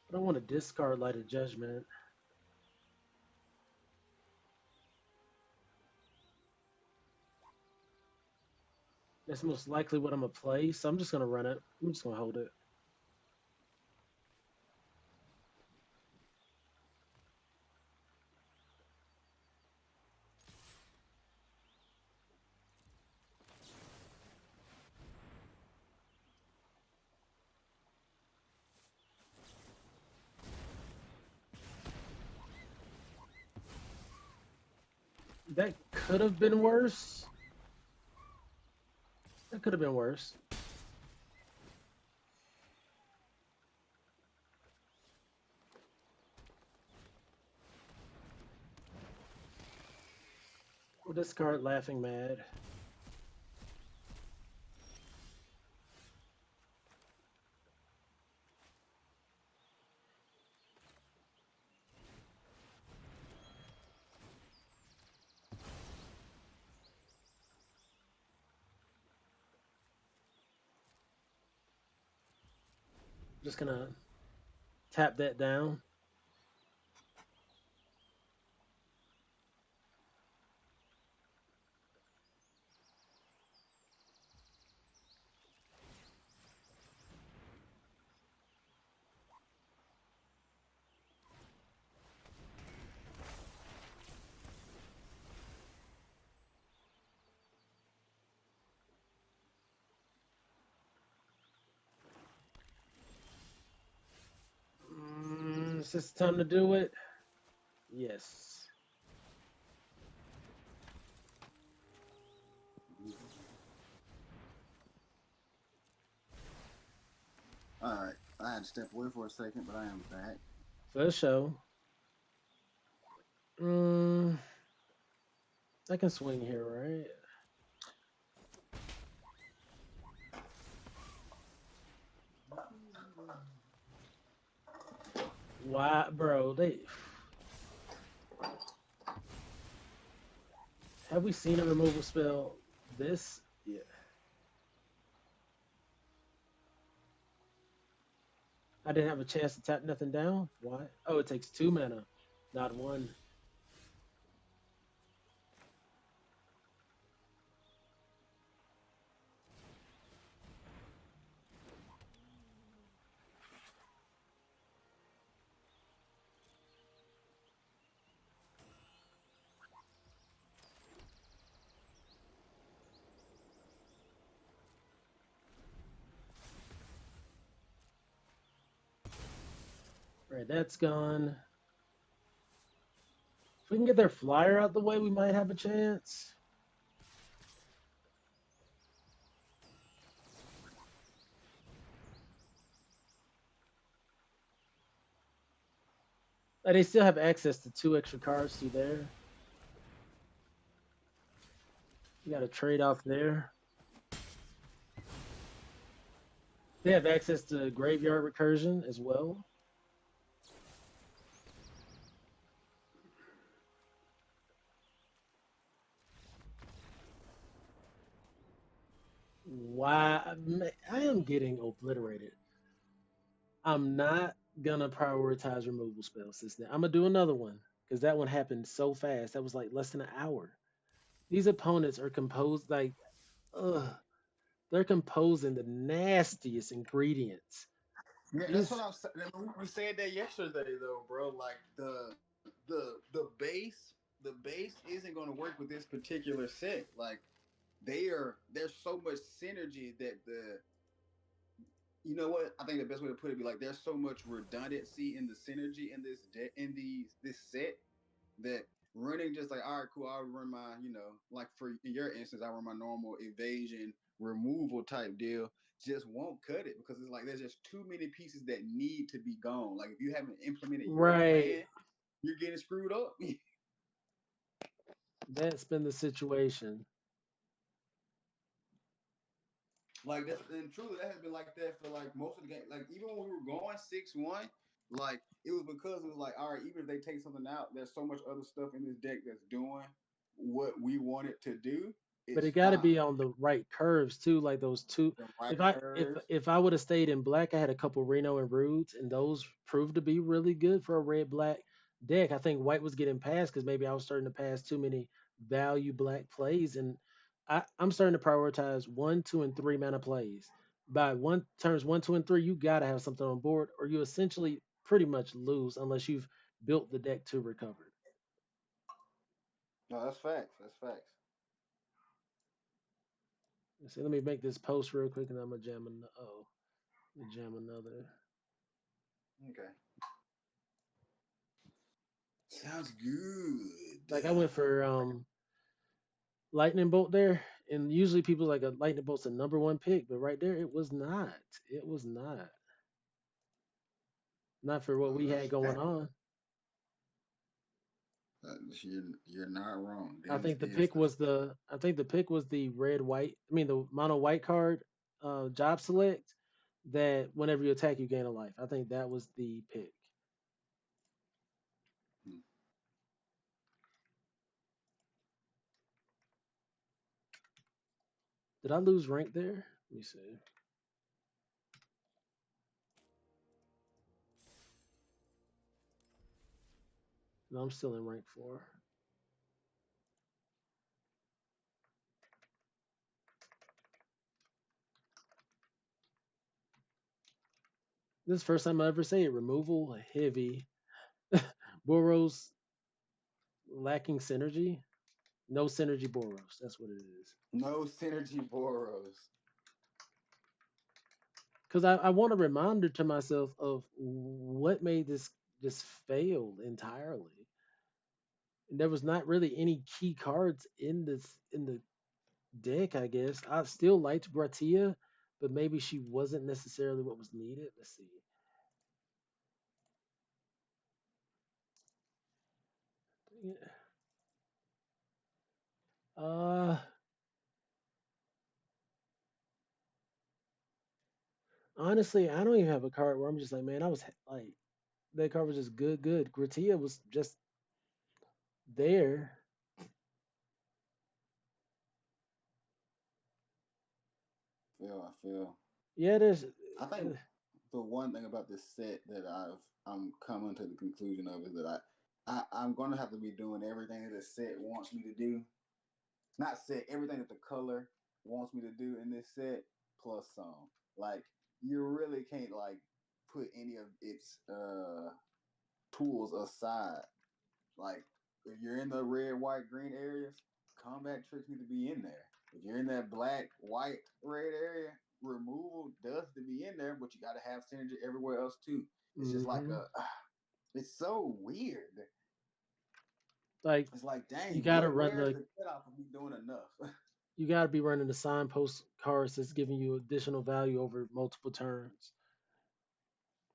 I don't want to discard Light of Judgment. That's most likely what I'm gonna play, so I'm just gonna run it. I'm just gonna hold it. That could have been worse. That could have been worse. We'll discard Laughing Mad. Just gonna tap that down. this time to do it? Yes. All right. I had to step away for a second, but I am back. For sure. Mm, I can swing here, right? Why, bro? They have we seen a removal spell this? Yeah. I didn't have a chance to tap nothing down. Why? Oh, it takes 2 mana, not one. Right, that's gone. If we can get their flyer out the way, we might have a chance. They still have access to 2 extra cards through there. You got a trade off there. They have access to graveyard recursion as well. Why? I am getting obliterated. I'm not gonna prioritize removal spells this now. I'm gonna do another one because that one happened so fast. That was like less than an hour. These opponents are composed like, ugh, they're composing the nastiest ingredients. Yeah, that's what These I'm saying. We said that yesterday, though, bro. Like the base isn't going to work with this particular set. Like there's so much synergy that the you know what I think the best way to put it be like there's so much redundancy in the synergy in this this set that running just like all right cool I'll run my like for in your instance I run my normal evasion removal type deal just won't cut it because it's like there's just too many pieces that need to be gone. Like if you haven't implemented your right. plan, you're getting screwed up. That's been the situation. Like that's and truly that has been like that for like most of the game. Like even when we were going 6-1, like it was because it was like, all right, even if they take something out, there's so much other stuff in this deck that's doing what we want it to do. But It's it got to fine. be on the right curves too, like those two. The right If I if curves. if I would have stayed in black, I had a couple Reno and Roots, and those proved to be really good for a red black deck. I think white was getting passed because maybe I was starting to pass too many value black plays, and I'm starting to prioritize 1, 2, and 3 mana plays. By one turns 1, 2, and 3, you got to have something on board, or you essentially pretty much lose unless you've built the deck to recover. No, that's facts. That's facts. So let me make this post real quick, and I'm gonna jam jam another. Okay. Sounds good. Like I went for lightning bolt there, and usually people like a lightning bolt's a number one pick, but right there it was not. It was not. Not for what Oh, we had going on. you're not wrong. I Dennis think the is pick was the red white. I mean the mono white card job select that whenever you attack you gain a life. I think that was the pick. hmm. Did I lose rank there? Let me see. No, I'm still in rank 4. This is the first time I ever say it. Removal heavy. Boros lacking synergy. No synergy Boros. That's what it is. No synergy Boros. Because I want a reminder to myself of what made this just failed entirely. And there was not really any key cards in the deck, I guess. I still liked Gratia, but maybe she wasn't necessarily what was needed. Let's see. Yeah. Uh Honestly, I don't even have a card where I'm just like, man, I was like that card was just good, good. Gratia was just there. I feel. Yeah, there's I think the one thing about this set that I'm coming to the conclusion of is that I'm gonna have to be doing everything that the set wants me to do. Not set everything that the color wants me to do in this set plus some. Like you really can't like put any of its tools aside. Like if you're in the red, white, green areas, combat tricks need to be in there. If you're in that black, white, red area, removal does to be in there, but you got to have synergy everywhere else too. It's just like hmm it's so weird. like It's like, you dang, gotta run where's the the cutoff of me doing enough? you gotta be running the signpost cards that's giving you additional value over multiple turns.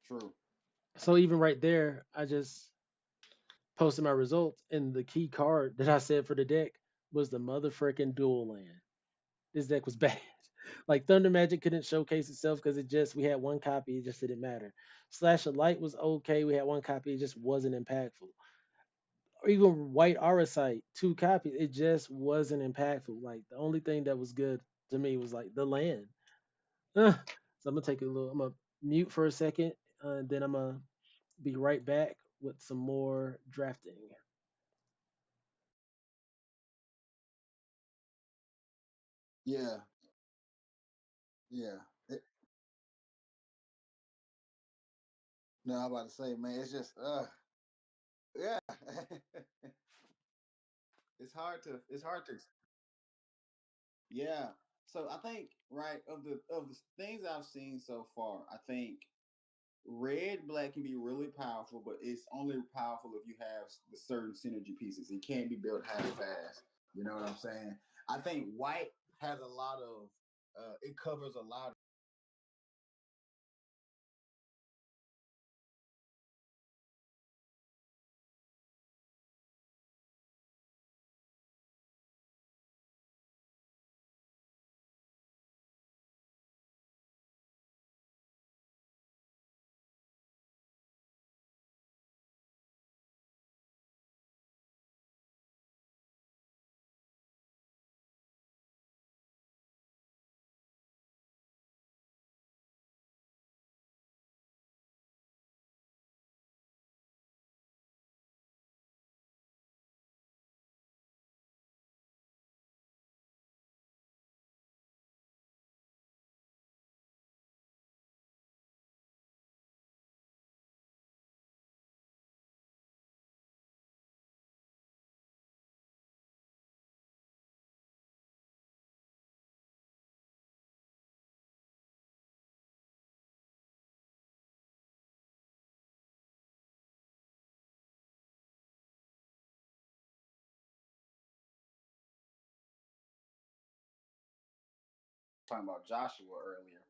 True. So even right there, I just posted my results, and the key card that I said for the deck was the motherfucking dual land. This deck was bad. Like Thunder Magic couldn't showcase itself because we had one copy, it just didn't matter. Slash of Light was okay, we had one copy, it just wasn't impactful. Or even White Auracite, two copies, it just wasn't impactful. Like the only thing that was good to me was like the land. So I'm gonna take a little. I'm gonna mute for a second, and then I'm gonna be right back with some more drafting. Yeah, yeah. No, I'm about to say, man, it's just, yeah. It's hard to, yeah. So I think, right, of the things I've seen so far, I think red black can be really powerful, but it's only powerful if you have the certain synergy pieces. It can't be built half fast. You know what I'm saying? I think white has a lot of it covers a lot. Talking about Joshua earlier,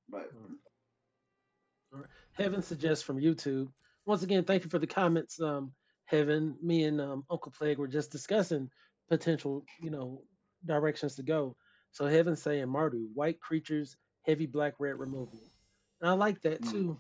but All right. Heaven suggests from YouTube. Once again, thank you for the comments, Heaven. Me and Uncle Plague were just discussing potential, directions to go. So Heaven saying Mardu, white creatures, heavy black red removal. And I like that mm, too.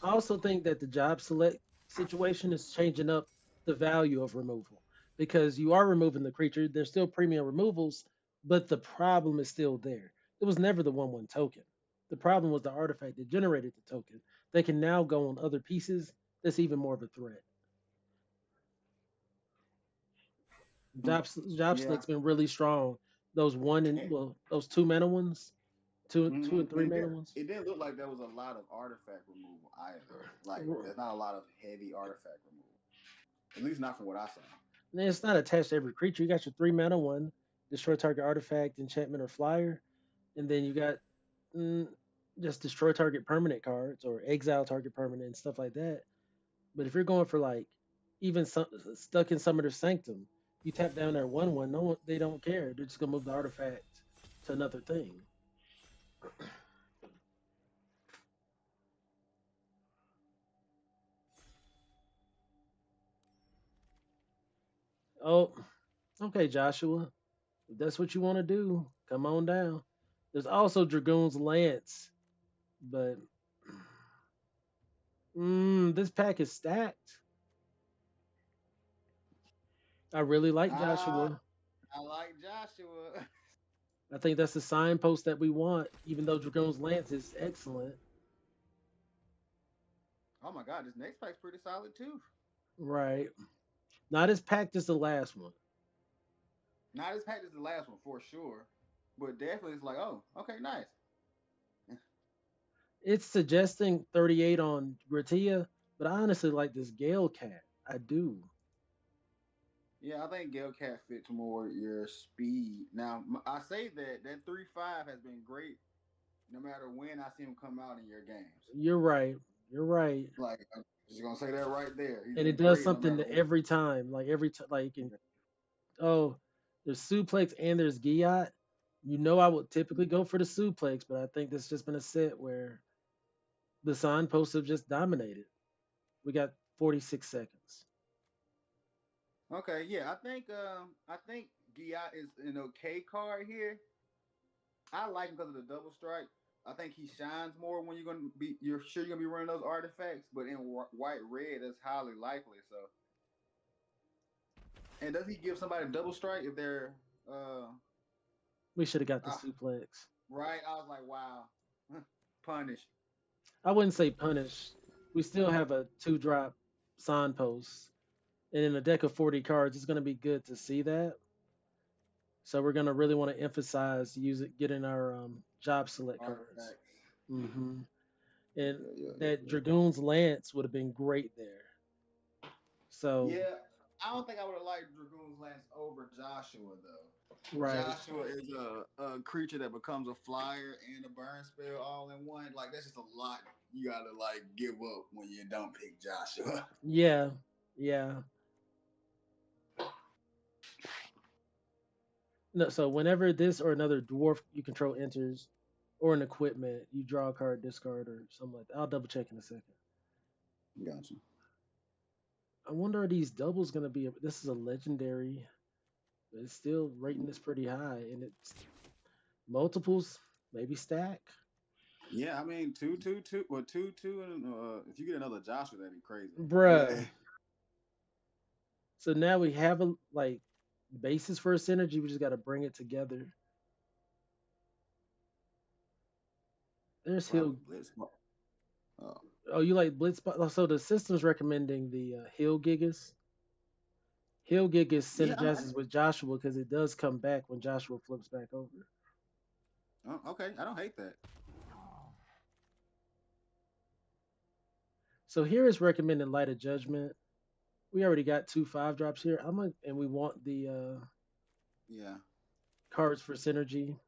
I also think that the job select situation is changing up the value of removal because you are removing the creature. There's still premium removals, but the problem is still there. It was never the 1/1 token. The problem was the artifact that generated the token. They can now go on other pieces. That's even more of a threat. mm, Job yeah, select's been really strong. Those one and well, those 2 mana ones, two and three and mana ones. it didn't look like there was a lot of artifact removal either. Like there's not a lot of heavy artifact removal, at least not from what I saw. And it's not attached to every creature. You got your 3 mana one, destroy target artifact, enchantment, or flyer, and then you got mm, just destroy target permanent cards or exile target permanent and stuff like that. But if you're going for like even some, stuck in Summoner's Sanctum, you tap down there 1/1. No one, they don't care. They're just gonna move the artifact to another thing. Oh, okay, Joshua. If that's what you want to do, come on down. There's also Dragoon's Lance, but this pack is stacked. I really like Ah, Joshua. I like Joshua. I think that's the signpost that we want, even though Dragoon's Lance is excellent. Oh my God, this next pack's pretty solid too. Right. Not as packed as the last one. Not as packed as the last one for sure, but definitely it's like, oh, okay, nice. It's suggesting 38 on Gratia, but I honestly like this Gale Cat. I do. Yeah, I think Gale Cat fits more your speed. Now, I say that 3/5 has been great no matter when I see him come out in your games. You're right. You're right. Like, I'm just gonna say that right there. He's And it been does great no something matter to what. every time. Like every time, like oh, there's suplex and there's Giat. You know, I would typically go for the suplex, but I think this just been a set where the signposts have just dominated. We got 46 seconds. Okay, yeah, I think Giat is an okay card here. I like him because of the double strike. I think he shines more when you're sure you're gonna be running those artifacts, but in white red, that's highly likely. So, and does he give somebody double strike if they're uh We should have got the ah, suplex. right? I was like, wow, punish. I wouldn't say punish. We still have a 2-drop signpost. And in a deck of 40 cards, it's going to be good to see that. So we're going to really want to emphasize getting our job select cards. Artifacts. hmm And that Yeah. Dragoon's Lance would have been great there. So, Yeah, I don't think I would have liked Dragoon's Lance over Joshua though. right. Joshua is a creature that becomes a flyer and a burn spell all in one. Like that's just a lot you gotta like give up when you don't pick Joshua. Yeah. Yeah. No, so whenever this or another dwarf you control enters, or an equipment, you draw a card, discard, or something like that. I'll double check in a second. Gotcha. I wonder are these doubles going to be? This is a legendary, but it's still rating this pretty high, and it's multiples, maybe stack. Yeah, I mean two, well two, and if you get another Joshua, that'd be crazy. But Bruh. So now we have a like basis for a synergy. We just got to bring it together. There's probably Hill. Blitz. Oh, Oh, you like Blitz? So the system's recommending the Hill Gigas. Hill Gigas yeah. synergizes with Joshua because it does come back when Joshua flips back over. Okay, I don't hate that. So here is recommending Light of Judgment. We already got 2 5-drops here. And we want the Yeah. cards for synergy.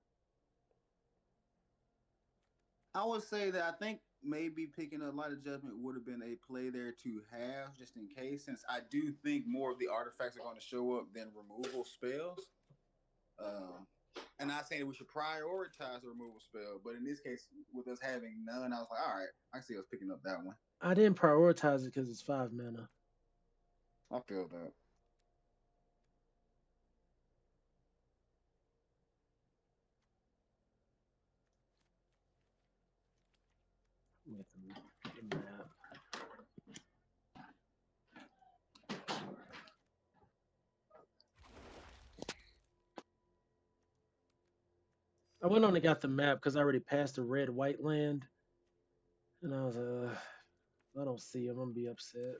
I would say that I think maybe picking a Light of Judgment would have been a play there to have just in case, since I do think more of the artifacts are going to show up than removal spells. And not saying that we should prioritize the removal spell, but in this case, with us having none, I was like, all right, I see us picking up that one. I didn't prioritize it because it's 5 mana. I feel that. The map. I went on and got the map because I already passed the red white land. And I was if I don't see him, I'm gonna be upset.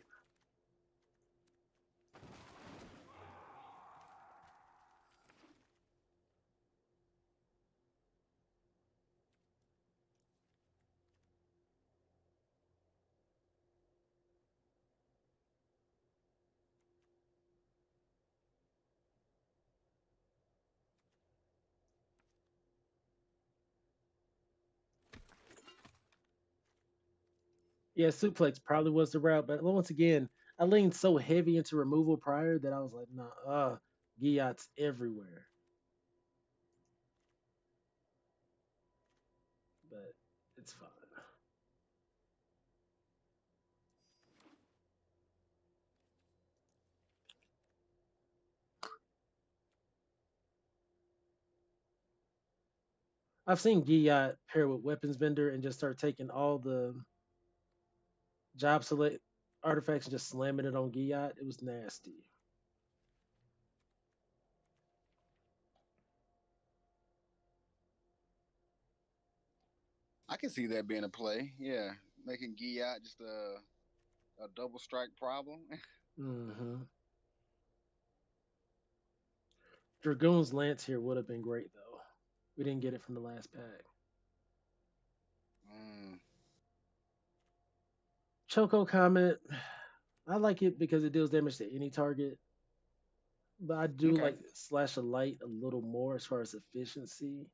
Yeah, suplex probably was the route, but once again, I leaned so heavy into removal prior that I was like, nah, guillotines everywhere. But it's fine. I've seen Guillot pair with weapons vendor and just start taking all the job select artifacts and just slamming it on Guillot. It was nasty. I can see that being a play. Yeah, making Giat just a double strike problem. Hmm. Dragoon's Lance here would have been great though. We didn't get it from the last pack. mm, Choco Comet, I like it because it deals damage to any target, but I do okay, like Slash a Light a little more as far as efficiency.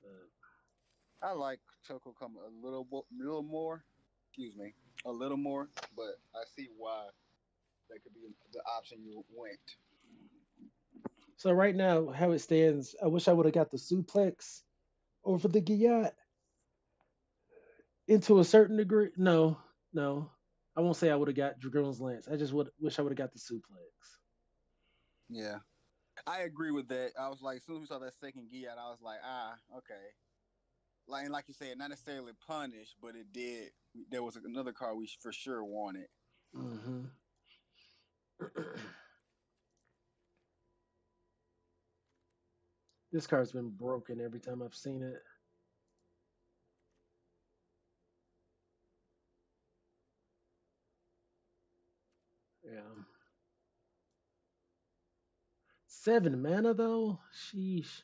But I like Choco come a little more. Excuse me, a little more, but I see why that could be the option you went. so right now, how it stands, I wish I would have got the suplex over the Guillot into a certain degree. No, no. I won't say I would have got Dragoon's Lance. I just would wish I would have got the suplex. Yeah, I agree with that. I was like, as soon as we saw that second Giat, I was like, okay. Like and like you said, not necessarily punish, but it did. There was another card we for sure wanted. Hmm. This card's been broken every time I've seen it. Yeah. 7 mana though? Sheesh.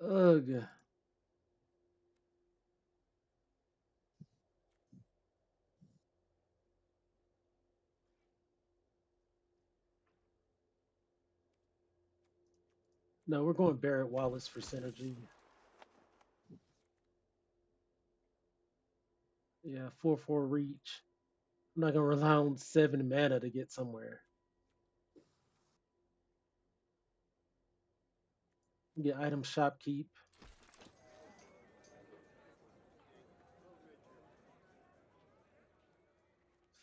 Ugh. No, we're going Barrett Wallace for synergy. Yeah, 4/4 reach. I'm not gonna rely on 7 mana to get somewhere. Get item shopkeep.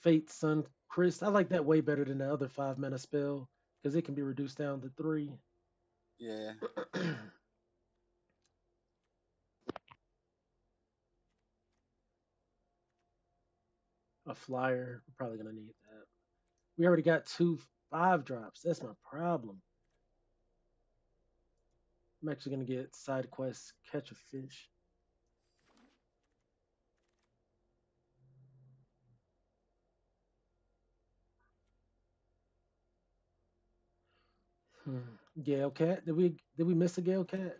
Fate Sun Chris. I like that way better than the other 5 mana spell because it can be reduced down to 3. Yeah, A flyer. We're probably gonna need that. We already got 2 5 drops. That's my problem. I'm actually gonna get side quests, catch a fish. Gale Cat. Did we miss a Gale Cat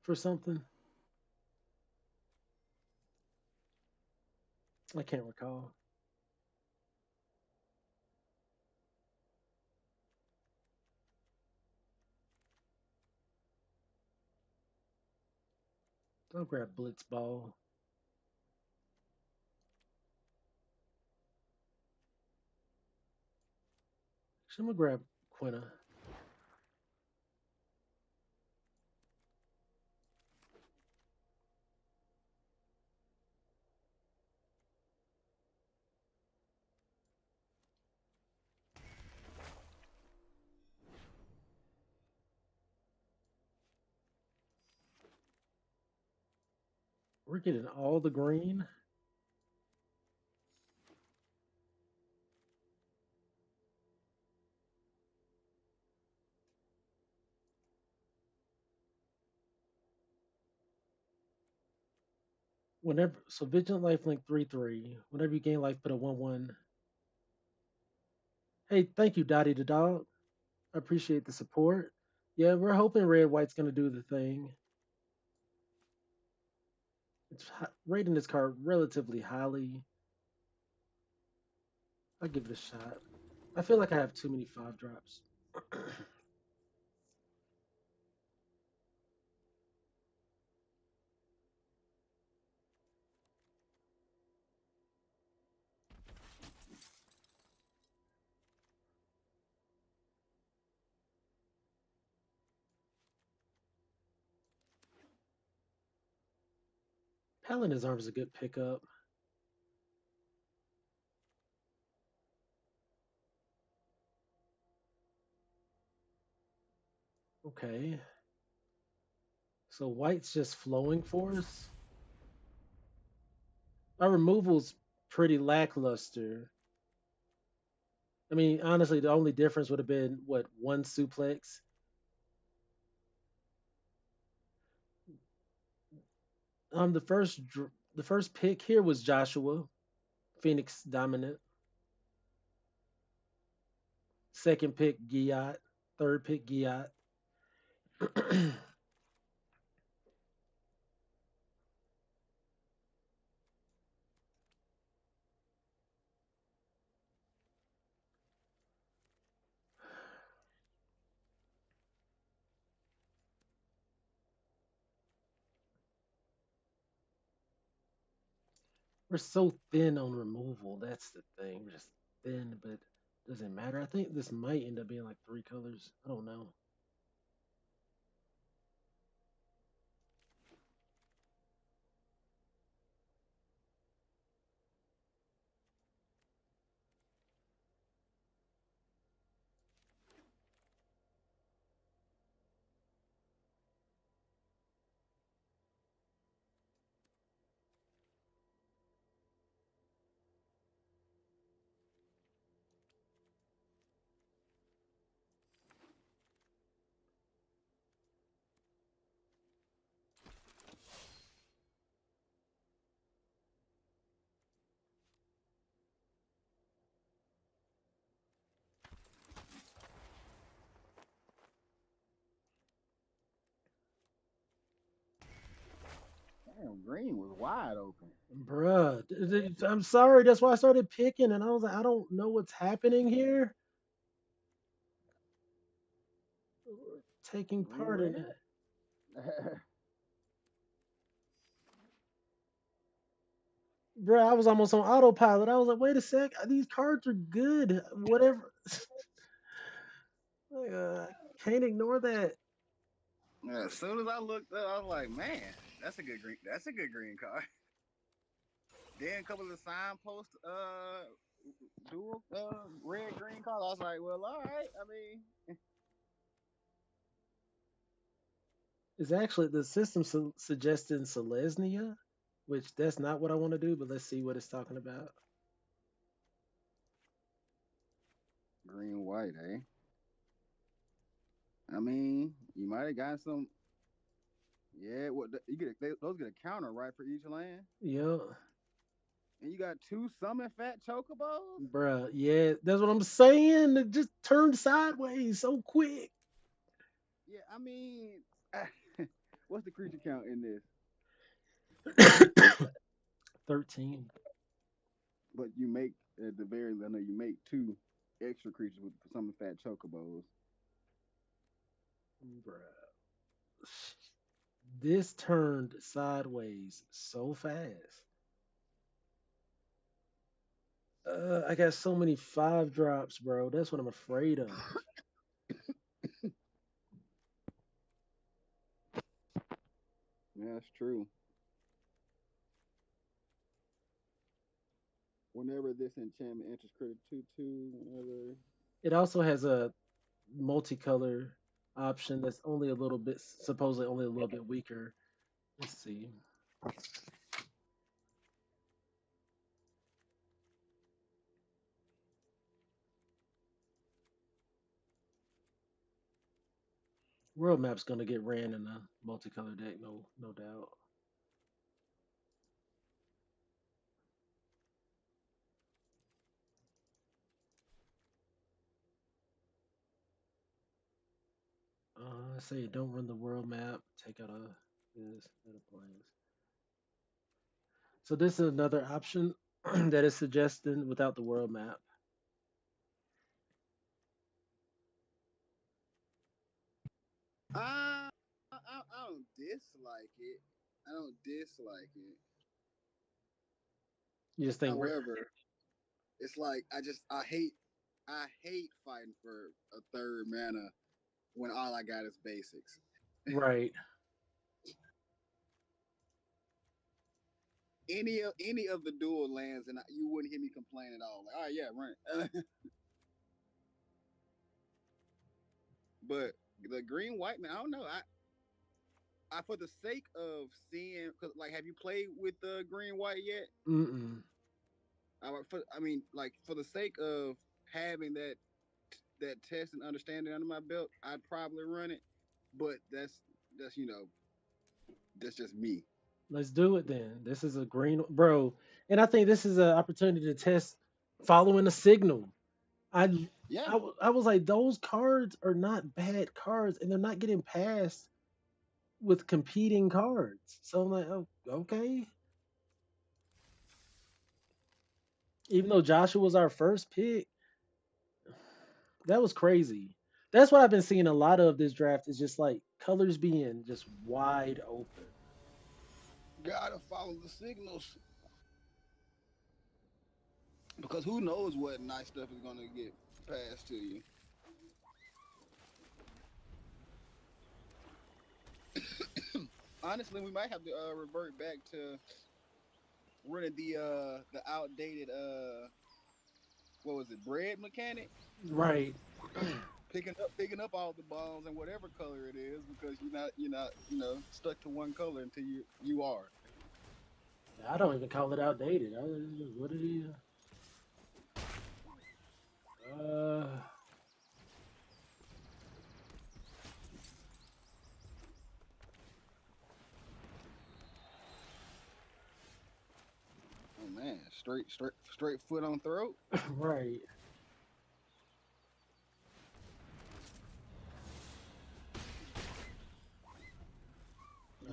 for something? I can't recall. I'll grab Blitz Ball. Actually, I'm gonna grab Quina. We're getting all the green. Whenever so Vigilant Life Link 3/3. Whenever you gain life, put a 1/1. Hey, thank you, Dottie the dog. I appreciate the support. Yeah, we're hoping Red White's gonna do the thing. It's rating this card relatively highly. I'll give it a shot. I feel like I have too many 5 drops. Paladin's Arm is a good pickup. Okay. So white's just flowing for us. Our removal's pretty lackluster. I mean, honestly, the only difference would have been what, one suplex. The first pick here was Joshua, Phoenix dominant. Second pick Giat. Third pick Giat. We're so thin on removal. That's the thing. We're just thin, but doesn't matter. I think this might end up being like three colors. I don't know. Damn, green was wide open. Bruh, I'm sorry. That's why I started picking, and I was like, I don't know what's happening here. Taking Green part in red? it. Bruh, I was almost on autopilot. I was like, wait a sec. These cards are good. Whatever. Like, can't ignore that. Yeah, as soon as I looked up, I was like, man, that's a good green. That's a good green card. Then a couple of signpost dual red green cards. I was like, well, all right. I mean, It's actually the system suggesting Selesnya, which that's not what I want to do, but let's see what it's talking about. green white, eh? I mean, you might have got some. Yeah, what you get? Those get a counter right for each land, Yeah, and you got two summon fat chocobos. bruh. Yeah, that's what I'm saying. It just turned sideways so quick. Yeah, I mean, what's the creature count in this? 13. But you make at the very, I know you make two extra creatures with summon fat chocobos. Bruh. This turned sideways so fast. I got so many 5 drops, bro. That's what I'm afraid of. Yeah, that's true. Whenever this enchantment enters critic 2/2, whenever. It also has a multicolor option that's only a little bit, supposedly only a little bit weaker. Let's see. World Map's gonna get ran in a multicolor deck, no doubt. I say don't run the world map. Take out this that applies. So this is another option that is suggested without the world map. I don't dislike it. I don't dislike it. You just think However, it's like I hate fighting for a third mana when all I got is basics. right. any of the dual lands, and you wouldn't hear me complain at all. Like, all right, yeah, run it. But the green white man, I don't know. I for the sake of seeing, cause like, have you played with the green white yet? Mm-mm. I mean, like for the sake of having that test and understanding under my belt, I'd probably run it. But that's that's just me. Let's do it then. This is a green bro, and I think this is an opportunity to test following a signal. I Yeah, I was like, those cards are not bad cards, and they're not getting passed with competing cards. So I'm like, oh, okay. Even though Joshua was our first pick, that was crazy. That's what I've been seeing a lot of this draft is just like colors being just wide open. gotta follow the signals because who knows what nice stuff is gonna get passed to you. Honestly, we might have to revert back to running the outdated what was it, bread mechanic, Right. picking up all the balls and whatever color it is because you're not stuck to one color until you are. I don't even call it outdated. What it is? Uh, Oh man, straight foot on throat. right.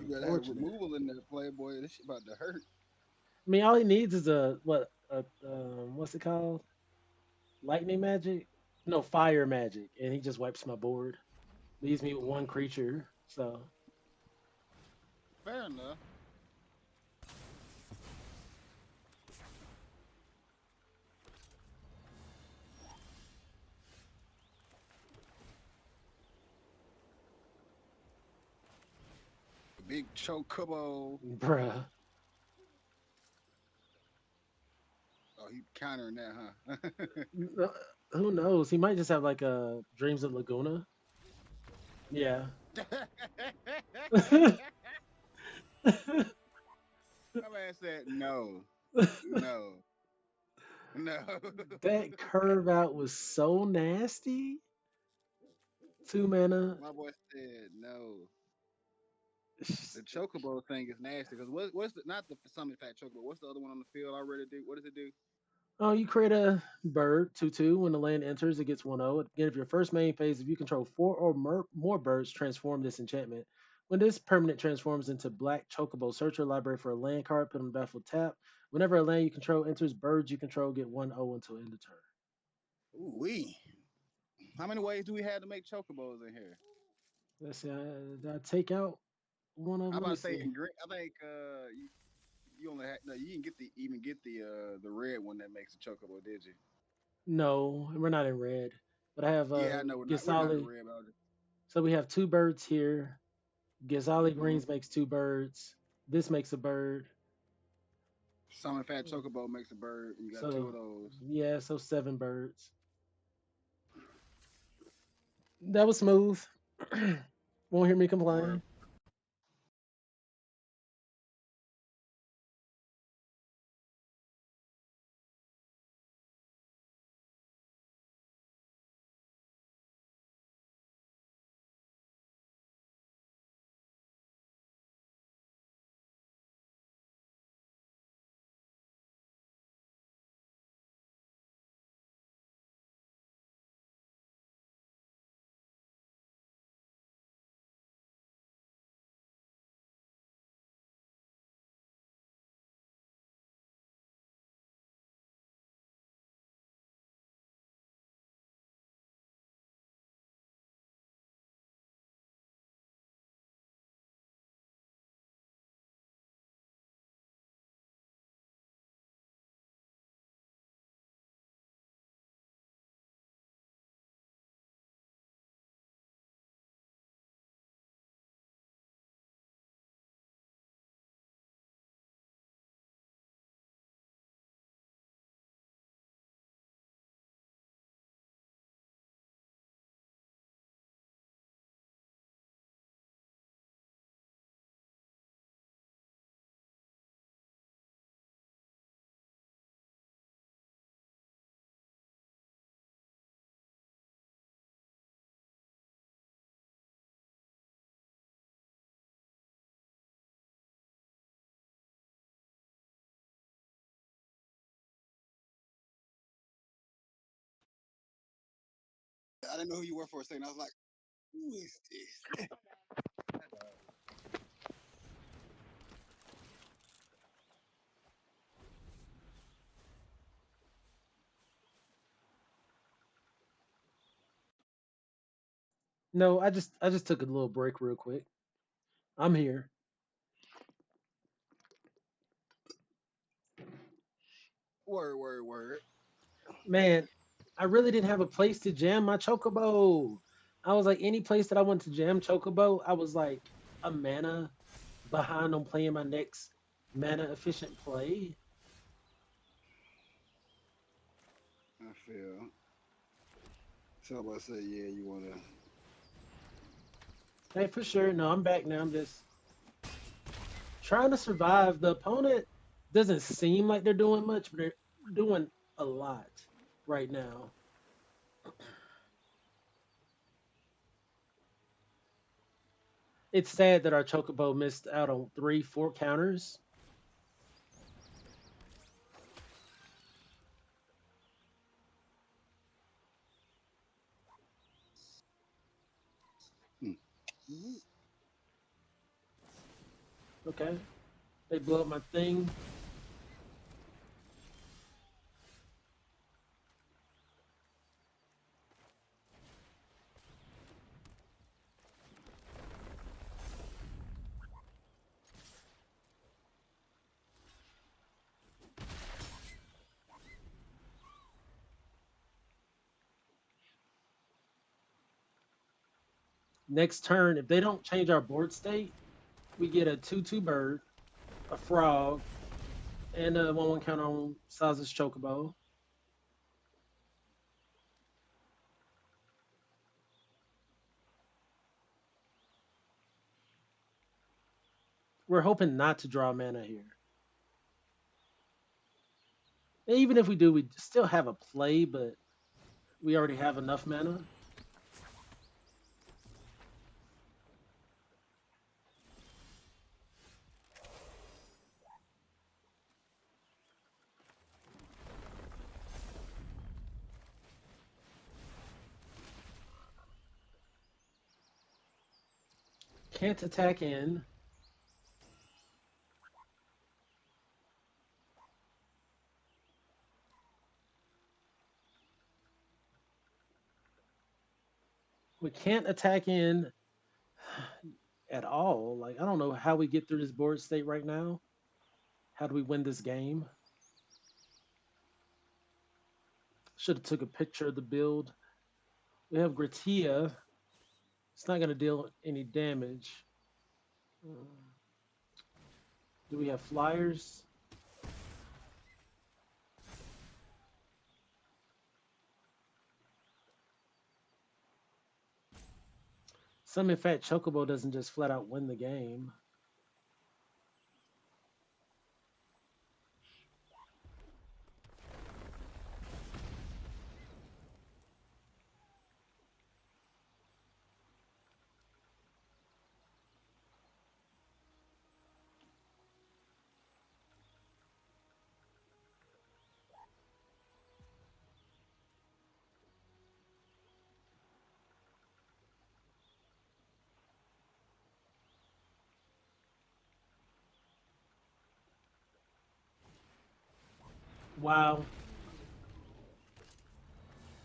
You gotta have Unfortunate. removal in there, Playboy. This shit about to hurt. I mean, all he needs is a what? What's it called? Lightning magic? No, fire magic, and he just wipes my board. Leaves me with one creature. So Fair enough. Big chocobo. bruh. Oh, he countering that, huh? Uh, Who knows? He might just have like a Dreams of Laguna. Yeah. My man said no, no, no. That curve out was so nasty. 2 mana. My boy said no. The chocobo thing is nasty because what's the not the summon fat chocobo? What's the other one on the field already do? What does it do? Oh, you create a bird 2/2. When the land enters, it gets 1/0. Again, if your first main phase, if you control four or more birds, transform this enchantment. When this permanent transforms into black chocobo, search your library for a land card, put on the battlefield tap. Whenever a land you control enters, birds you control get 1/0 until end of turn. Ooh wee. How many ways do we have to make chocobos in here? Let's see. Did I take out one of them? I'm Let about me to say see. in green. I think you only had no. You didn't get the red one that makes a chocobo, did you? No, we're not in red. But I have Yeah, I know we're not in Gisali. red. But So we have two birds here. Gisali mm-hmm. Greens makes two birds. This makes a bird. Summon fat chocobo makes a bird. And you got two of So those. yeah, so 7 birds. That was smooth. Won't hear me Word. complain. I didn't know who you were for a second. I was like, who is this? No, I just took a little break real quick. I'm here. Word, word, word. Man, I really didn't have a place to jam my chocobo. I was like, any place that I went to jam chocobo, I was like a mana behind on playing my next mana efficient play. I feel. So I'm about to say, yeah, you wanna. Hey, for sure. No, I'm back now. I'm just trying to survive. The opponent doesn't seem like they're doing much, but they're doing a lot right now. It's sad that our chocobo missed out on 3, 4 counters. Hmm. Mhm. Okay, they blew up my thing. Next turn, if they don't change our board state, we get a 2/2 bird, a frog, and a 1/1 counter on Saz's chocobo. We're hoping not to draw mana here. And even if we do, we still have a play, but we already have enough mana. Can't attack in. We can't attack in at all. Like, I don't know how we get through this board state right now. How do we win this game? Should have took a picture of the build. We have Gratia. It's not going to deal any damage. Do we have flyers? Summon Fat Chocobo doesn't just flat out win the game. Wow.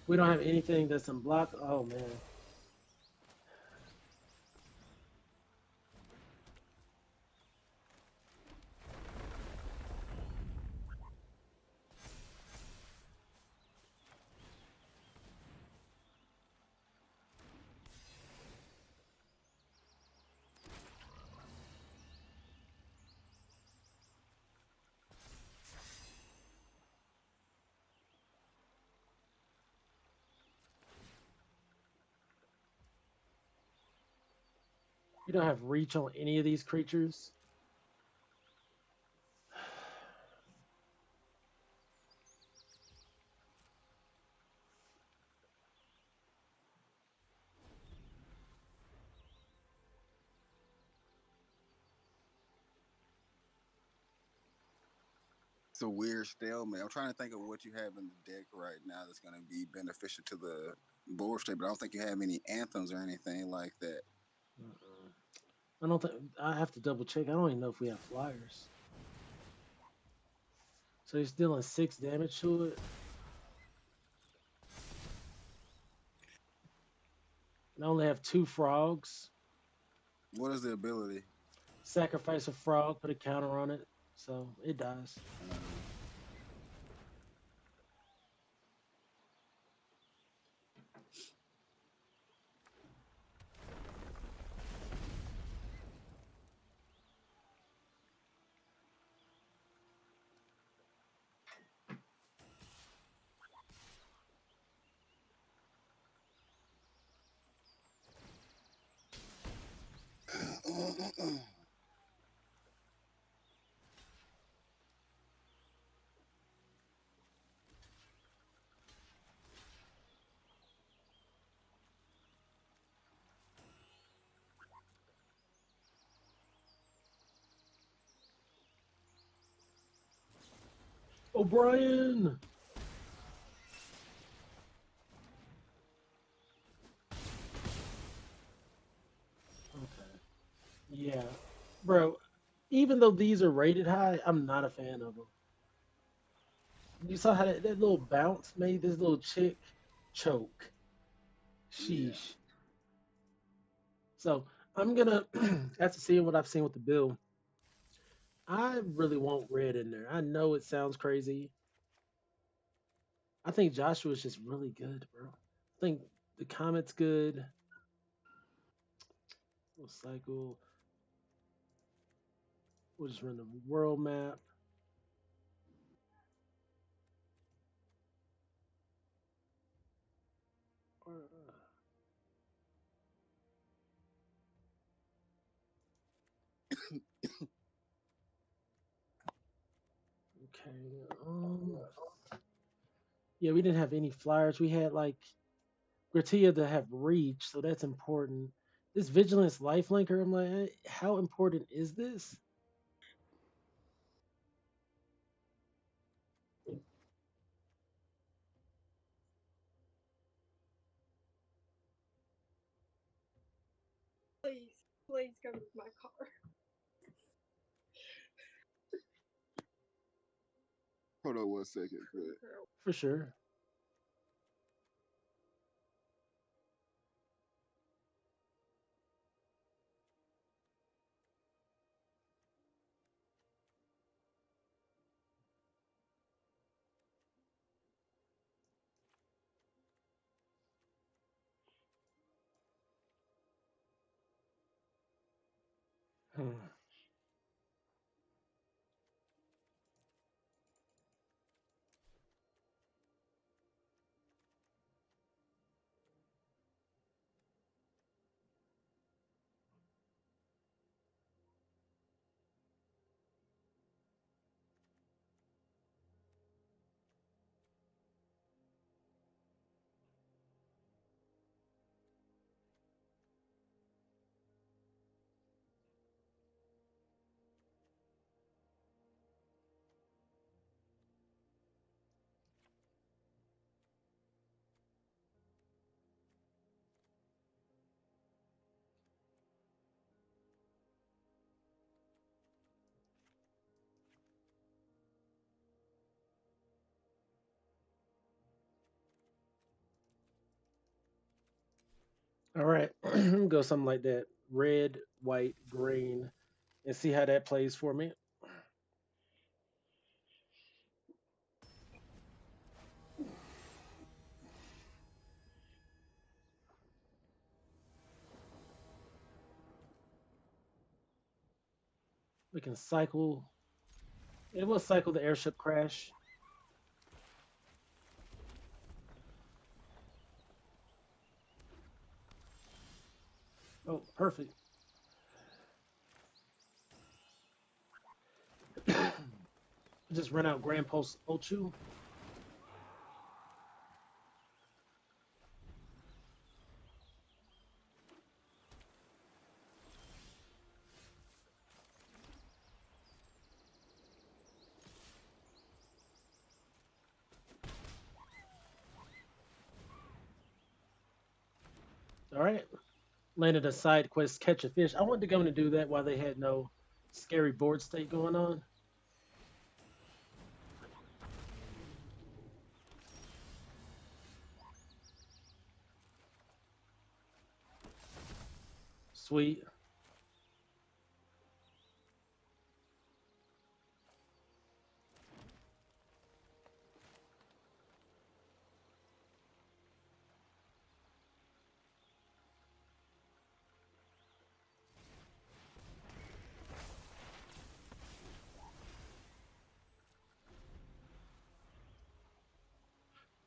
We don't have anything that's unblocked. Oh, man. We don't have reach on any of these creatures. It's a weird stalemate. I'm trying to think of what you have in the deck right now that's going to be beneficial to the board state, but I don't think you have any anthems or anything like that. Uh-uh. I don't think I have to double check. I don't even know if we have flyers. So he's dealing 6 damage to it. And I only have 2 frogs. What is the ability? Sacrifice a frog, put a counter on it, so it dies. O'Brien! Okay. Yeah. Bro, even though these are rated high, I'm not a fan of them. You saw how that little bounce made this little chick choke. Yeah. Sheesh. So I'm gonna, after seeing what I've seen with the bill, I really want red in there. I know it sounds crazy. I think Joshua's just really good, bro. I think the Comet's good. We'll cycle. We'll just run the world map. Okay. Yeah, we didn't have any flyers. We had like Gratia to have reach, so that's important. This Vigilance Lifelinker, I'm like, how important is this? Please, please come with my car. Hold on 1 second. For sure. Hmm. All right, go something like that. Red, white, green, and see how that plays for me. We can cycle. It will cycle the airship crash. Oh, perfect. Just run out Grand Post Ochu. All right. Landed a side quest, catch a fish. I wanted to go in and do that while they had no scary board state going on. Sweet.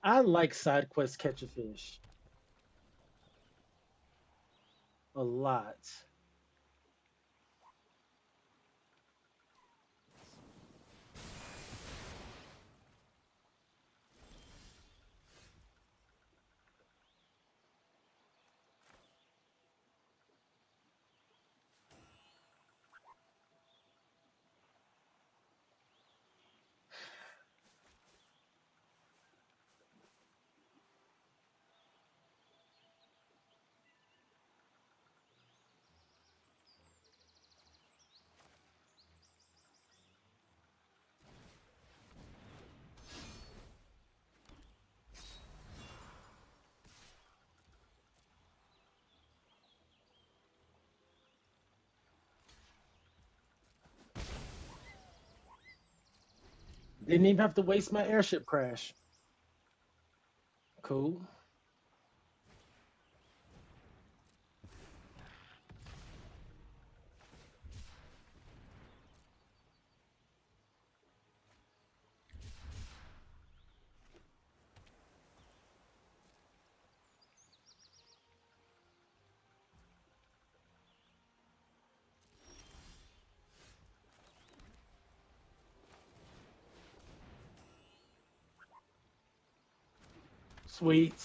I like side quest catch a fish a lot. Didn't even have to waste my airship crash. Cool. Sweet.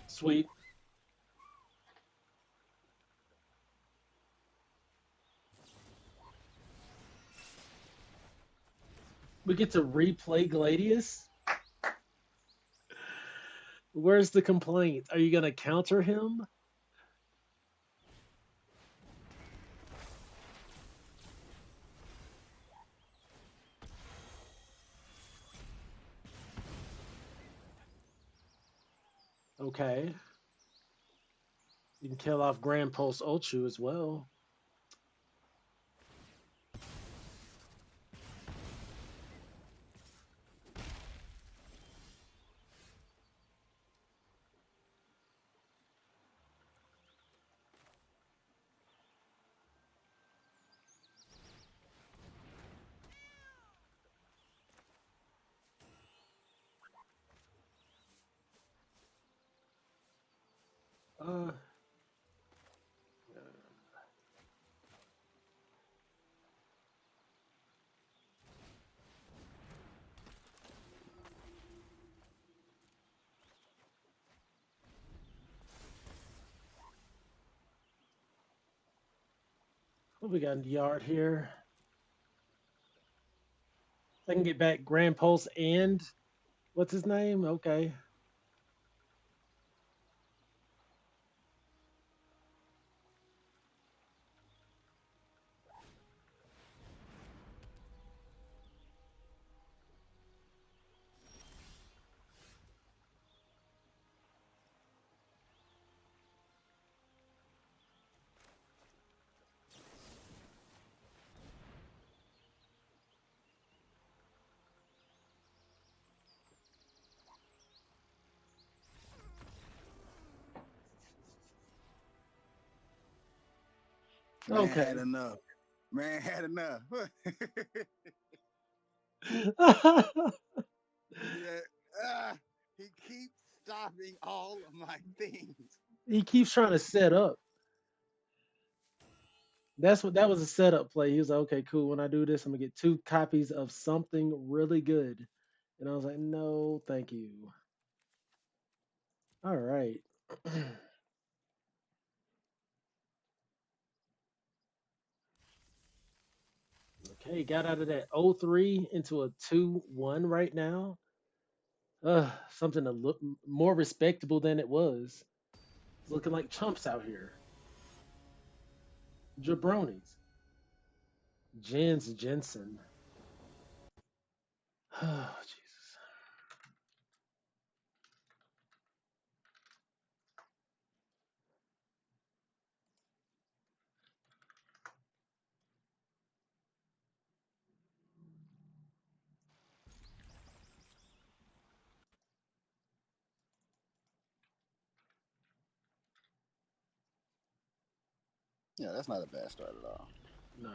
Sweet. We get to replay Gladius. Where's the complaint? Are you gonna counter him? Okay. You can kill off Grand Pulse Ulchu as well. Uh, what we got in the yard here? I can get back Grand Pulse and what's his name? Okay. Man Okay. had enough. Man had enough. Yeah. He keeps stopping all of my things. He keeps trying to set up. That was a setup play. He was like, okay, cool. When I do this, I'm gonna get 2 copies of something really good. And I was like, no, thank you. All right. Okay, got out of that 0-3 into a 2-1 right now. Something to look more respectable than it was. Looking like chumps out here. Jabronis. Jens Jensen. Oh, Jesus. Yeah, that's not a bad start at all. No.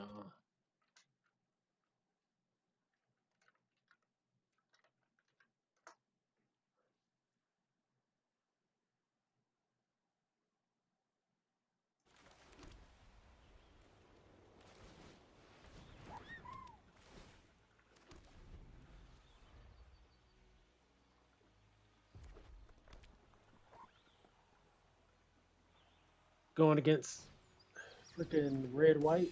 Going against freaking red white.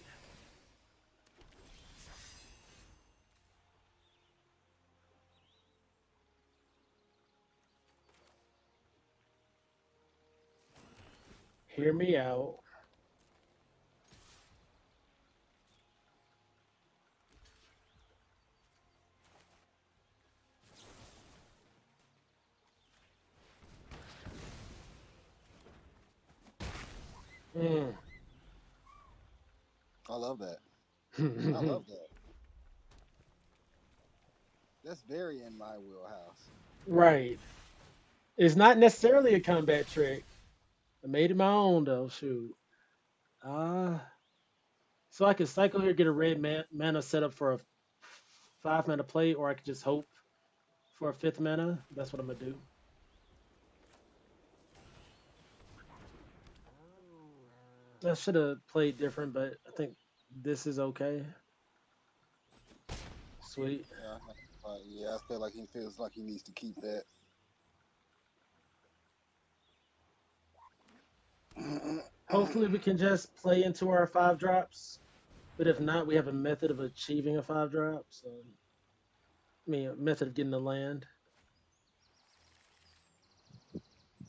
Hear me out. Mm. I love that. I love that. That's very in my wheelhouse. Right. It's not necessarily a combat trick. I made it my own though. Shoot. Uh so I can cycle here, get a red mana set up for a 5 mana play, or I could just hope for a 5th mana. That's what I'm gonna do. I should have played different, but I think this is okay. Sweet. Yeah, I feel like he feels like he needs to keep that. Hopefully we can just play into our 5 drops. But if not, we have a method of achieving a 5 drop. So I mean a method of getting the land.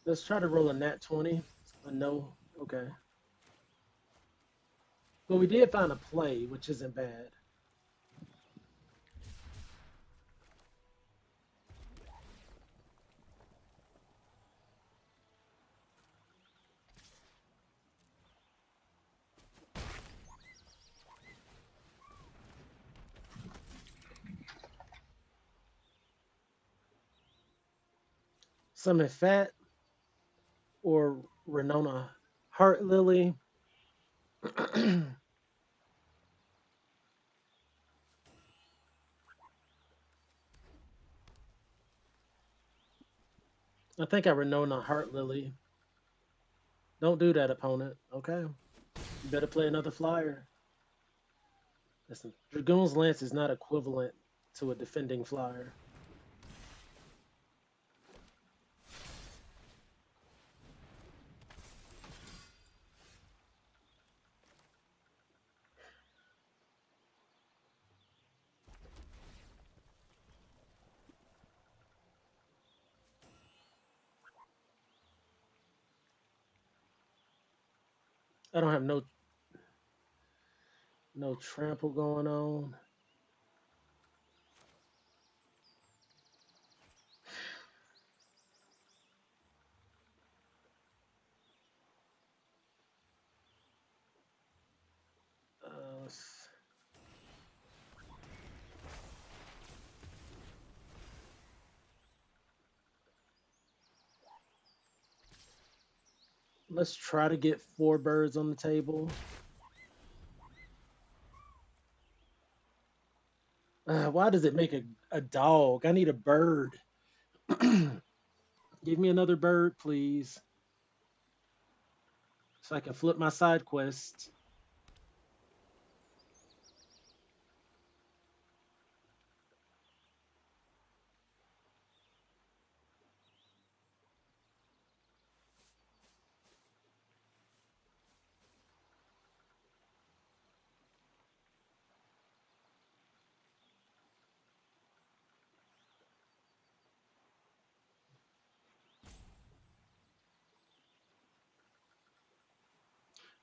Let's try to roll a nat 20. A no. Okay. But we did find a play, which isn't bad. Summon Fat or Renona Heart Lily. I think I Renona Heart Lily. Don't do that, opponent. Okay. You better play another flyer. Listen, Dragoon's Lance is not equivalent to a defending flyer. I don't have no trample going on. Let's let's try to get 4 birds on the table. Why does it make a dog? I need a bird. Give me another bird, please, so I can flip my side quest.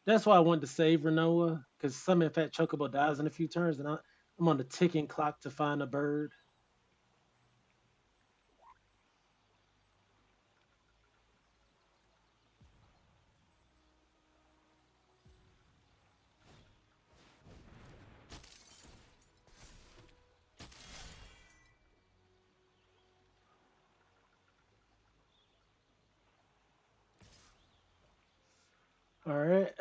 That's why I wanted to save Renoa, because some if that Chocobo dies in a few turns, and I'm on the ticking clock to find a bird. All right.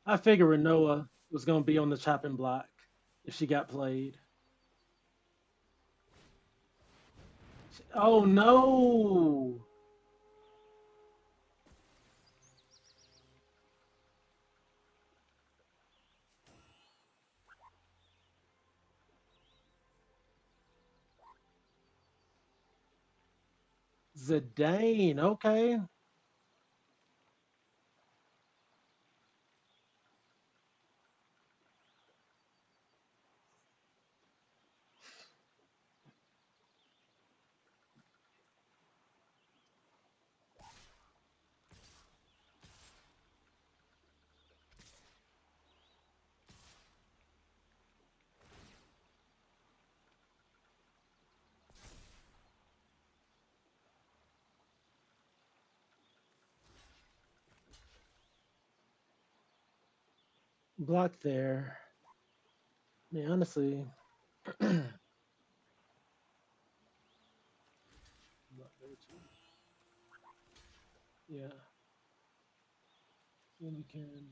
I figured Renoa was gonna be on the chopping block if she got played. Oh no! Zidane, okay. Block there. I mean, honestly, block there too. Yeah, then we can.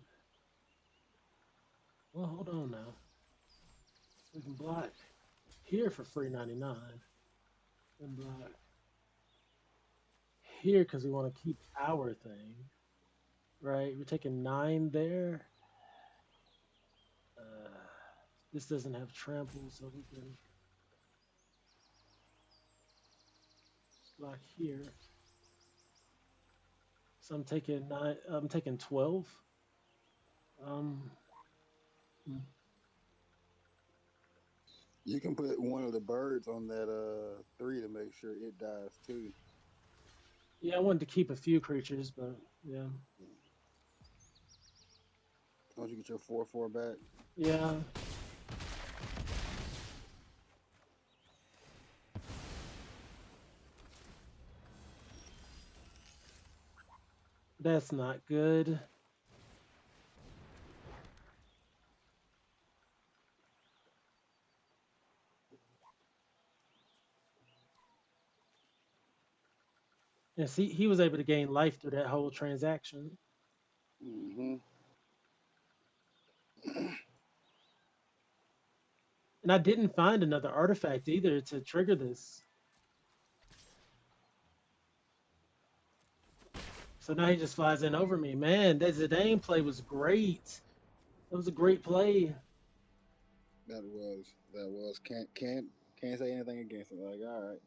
Well, hold on now. We can block here for free 99, and block here because we want to keep our thing. Right? We're taking 9 there. Uh, this doesn't have trample, so we can block here. So I'm taking 9. I'm taking 12. Um, hmm. You can put one of the birds on that 3 to make sure it dies too. Yeah, I wanted to keep a few creatures, but yeah, Don't you get your 4/4 back? yeah. That's not good. And see, he was able to gain life through that whole transaction. Mm-hmm. And I didn't find another artifact either to trigger this. So now he just flies in over me. Man, that Zidane play was great. That was a great play. That was can't say anything against it. Like, all right,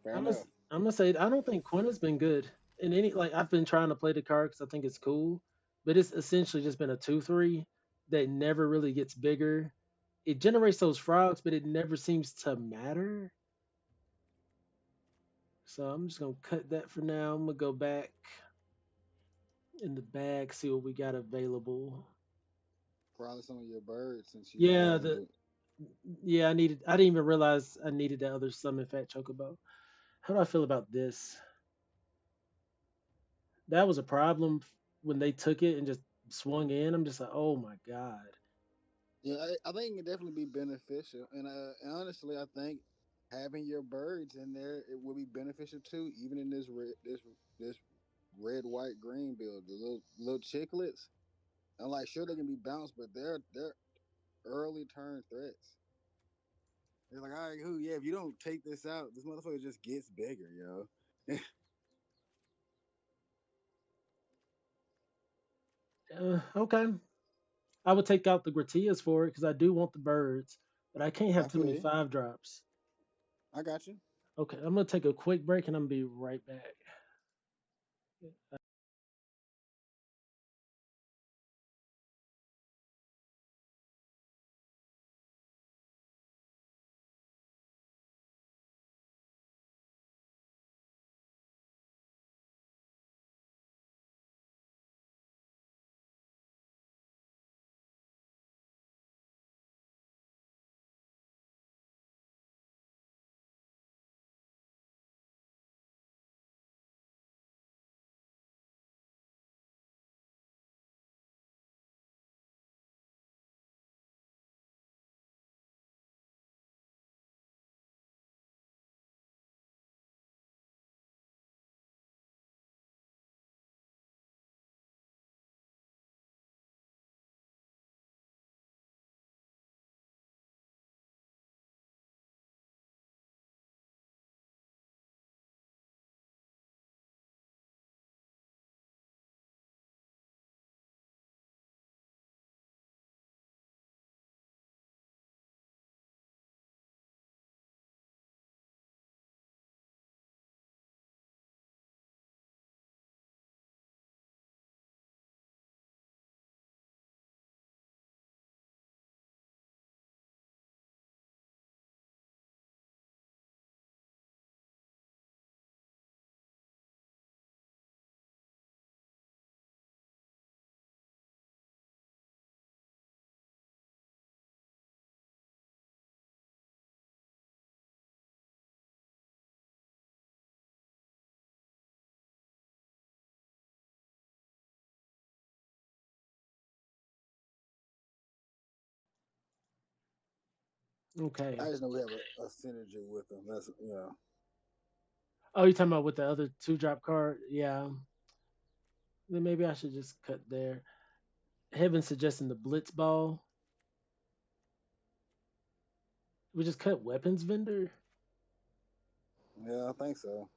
fair I'm gonna, enough. I'm gonna say I don't think Quinn has been good in any. Like I've been trying to play the card because I think it's cool, but it's essentially just been a 2/3 that never really gets bigger. It generates those frogs, but it never seems to matter. So I'm just gonna cut that for now. I'm gonna go back. in the bag, see what we got available. Probably some of your birds since you Yeah, have the it. yeah, I didn't even realize I needed that other summon fat chocobo. How do I feel about this? That was a problem when they took it and just swung in. I'm just like, oh my god. Yeah, I think it can definitely be beneficial, and honestly, I think having your birds in there it will be beneficial too, even in this red white green build. The little chicklets, I'm like sure they can be bounced, but they're early turn threats. It's like, all right, who? Yeah, if you don't take this out, this motherfucker just gets bigger, yo. Okay. I would take out the Gratias for it because I do want the birds, but I can't have I too feel many you. 5 drops. I got you. Okay, I'm gonna take a quick break and I'm gonna be right back. I Okay. just know we have a synergy with them. That's Oh, you talking about with the other 2 drop card? Yeah. Then maybe I should just cut there. Heaven suggesting the Blitz Ball. We just cut weapons vendor. yeah, I think so.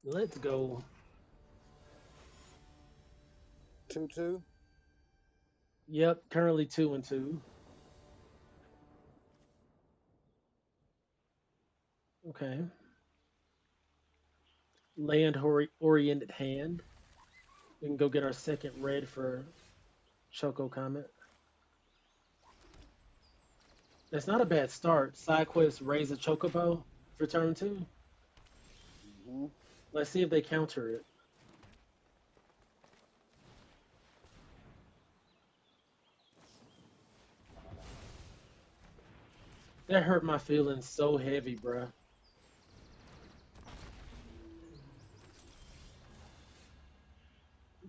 Let's go. 2-2. Yep, currently 2-2. Okay. Land oriented hand. We can go get our second red for Choco Comet. That's not a bad start. Side quest raise a Chocobo for turn 2. Hmm. Let's see if they counter it. That hurt my feelings so heavy, bruh.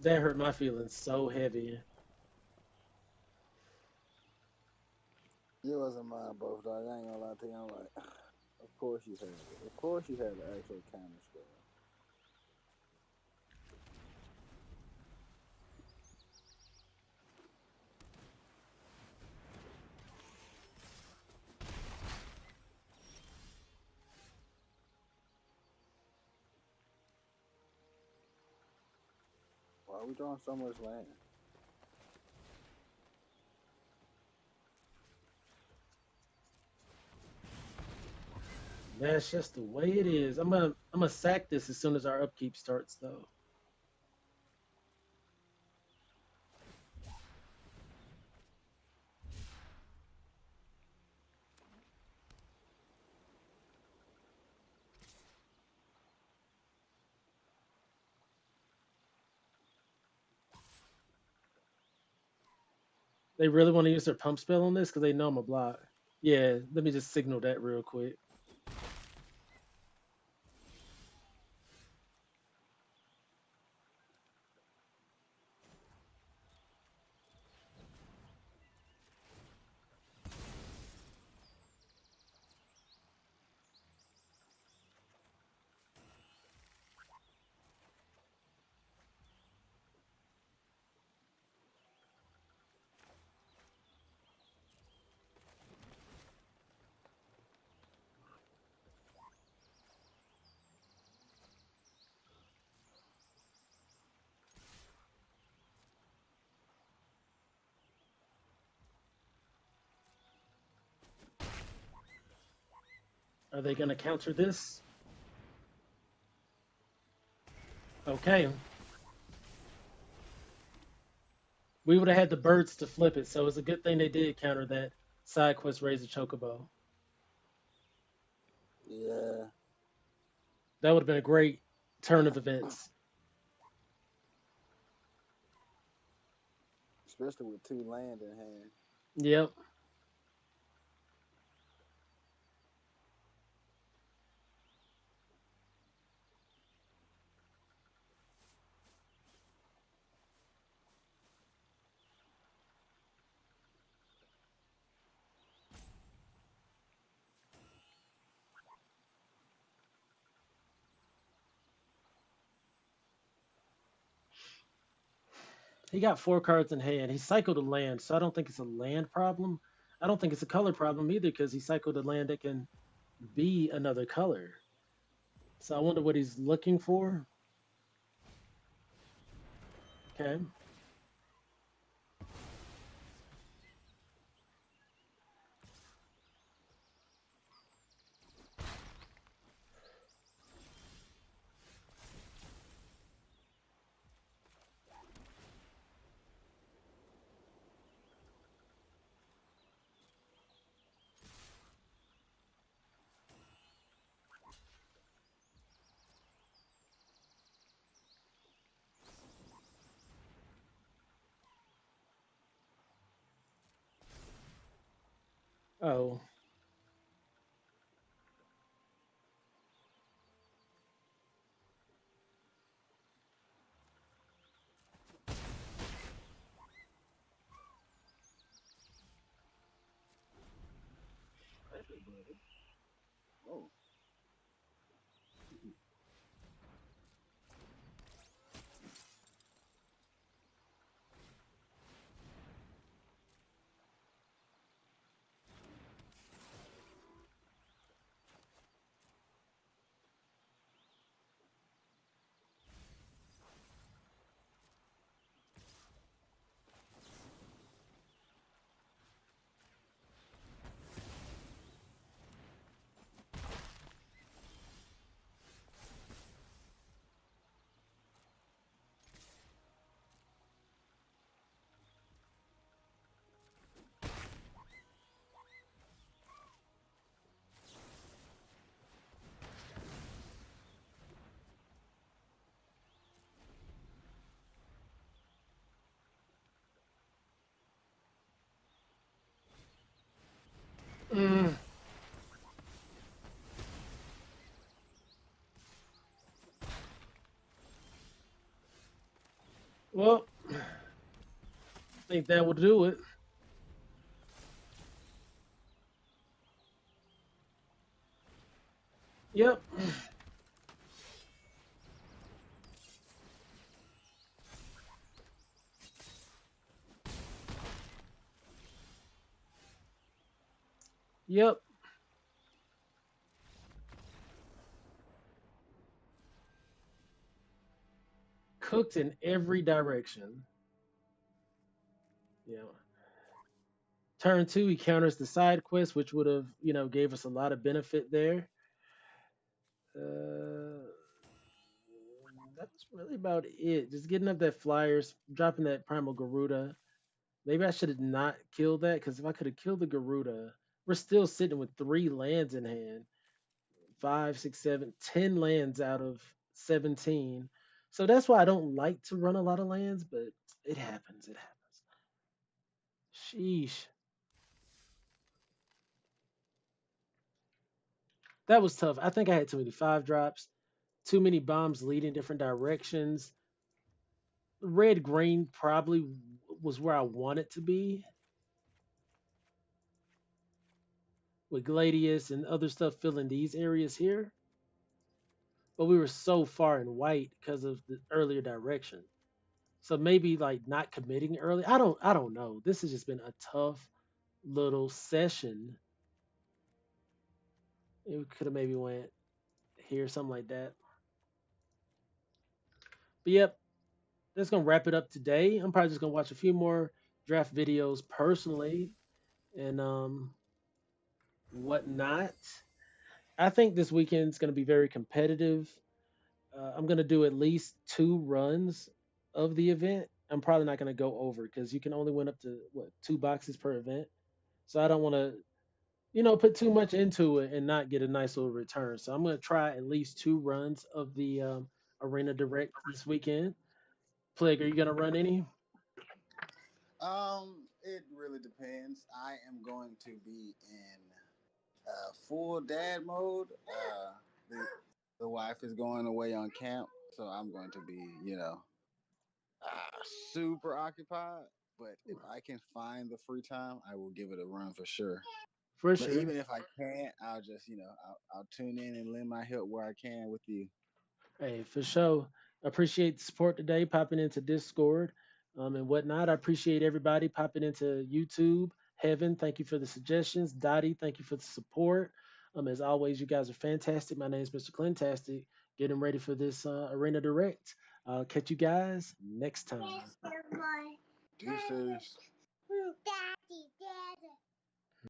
That hurt my feelings so heavy. It wasn't mine, both dog. I ain't gonna lie to you. I'm like, of course you had it. Of course you had the actual counter spell. Why are we drawing so much land? That's just the way it is. I'm gonna sack this as soon as our upkeep starts, though. They really want to use their pump spell on this because they know I'm a block. Yeah, let me just signal that real quick. Are they going to counter this? Okay. We would have had the birds to flip it, so it's a good thing they did counter that side quest raise a chocobo. Yeah. That would have been a great turn of events. Especially with 2 land in hand. Yep. He got 4 cards in hand. He cycled a land, so I don't think it's a land problem. I don't think it's a color problem either because he cycled a land that can be another color. So I wonder what he's looking for. Okay. Oh. Oh. Mm. Well, I think that will do it. Yep. Yep. Cooked in every direction. Yeah. Turn 2, he counters the side quest, which would have, gave us a lot of benefit there. That's really about it. Just getting up that flyers, dropping that primal Garuda. Maybe I should have not killed that because if I could have killed the Garuda, we're still sitting with 3 lands in hand. 5, 6, 7, 10 lands out of 17. So that's why I don't like to run a lot of lands, but it happens. It happens. Sheesh. That was tough. I think I had too many five drops, too many bombs leading different directions. Red green probably was where I wanted to be with Gladius and other stuff filling these areas here. But we were so far in white because of the earlier direction. So maybe like not committing early. I don't know. This has just been a tough little session. It could have maybe went here, something like that. But yep, that's gonna wrap it up today. I'm probably just gonna watch a few more draft videos personally and whatnot. I think this weekend's gonna be very competitive. I'm gonna do at least 2 runs of the event. I'm probably not gonna go over because you can only win up to what 2 boxes per event. So I don't want to, put too much into it and not get a nice little return. So I'm gonna try at least 2 runs of the Arena Direct this weekend. Plague, are you gonna run any? It really depends. I am going to be in full dad mode. The wife is going away on camp, so I'm going to be, super occupied. But if I can find the free time, I will give it a run for sure. For But sure. even if I can't, I'll just, I'll tune in and lend my help where I can with you. Hey, for sure. Appreciate the support today, popping into Discord and whatnot. I appreciate everybody popping into YouTube. Heaven, thank you for the suggestions. Dottie, thank you for the support. As always, you guys are fantastic. My name is Mr.Clintastik. Getting ready for this Arena Direct. I'll catch you guys next time. Deuces.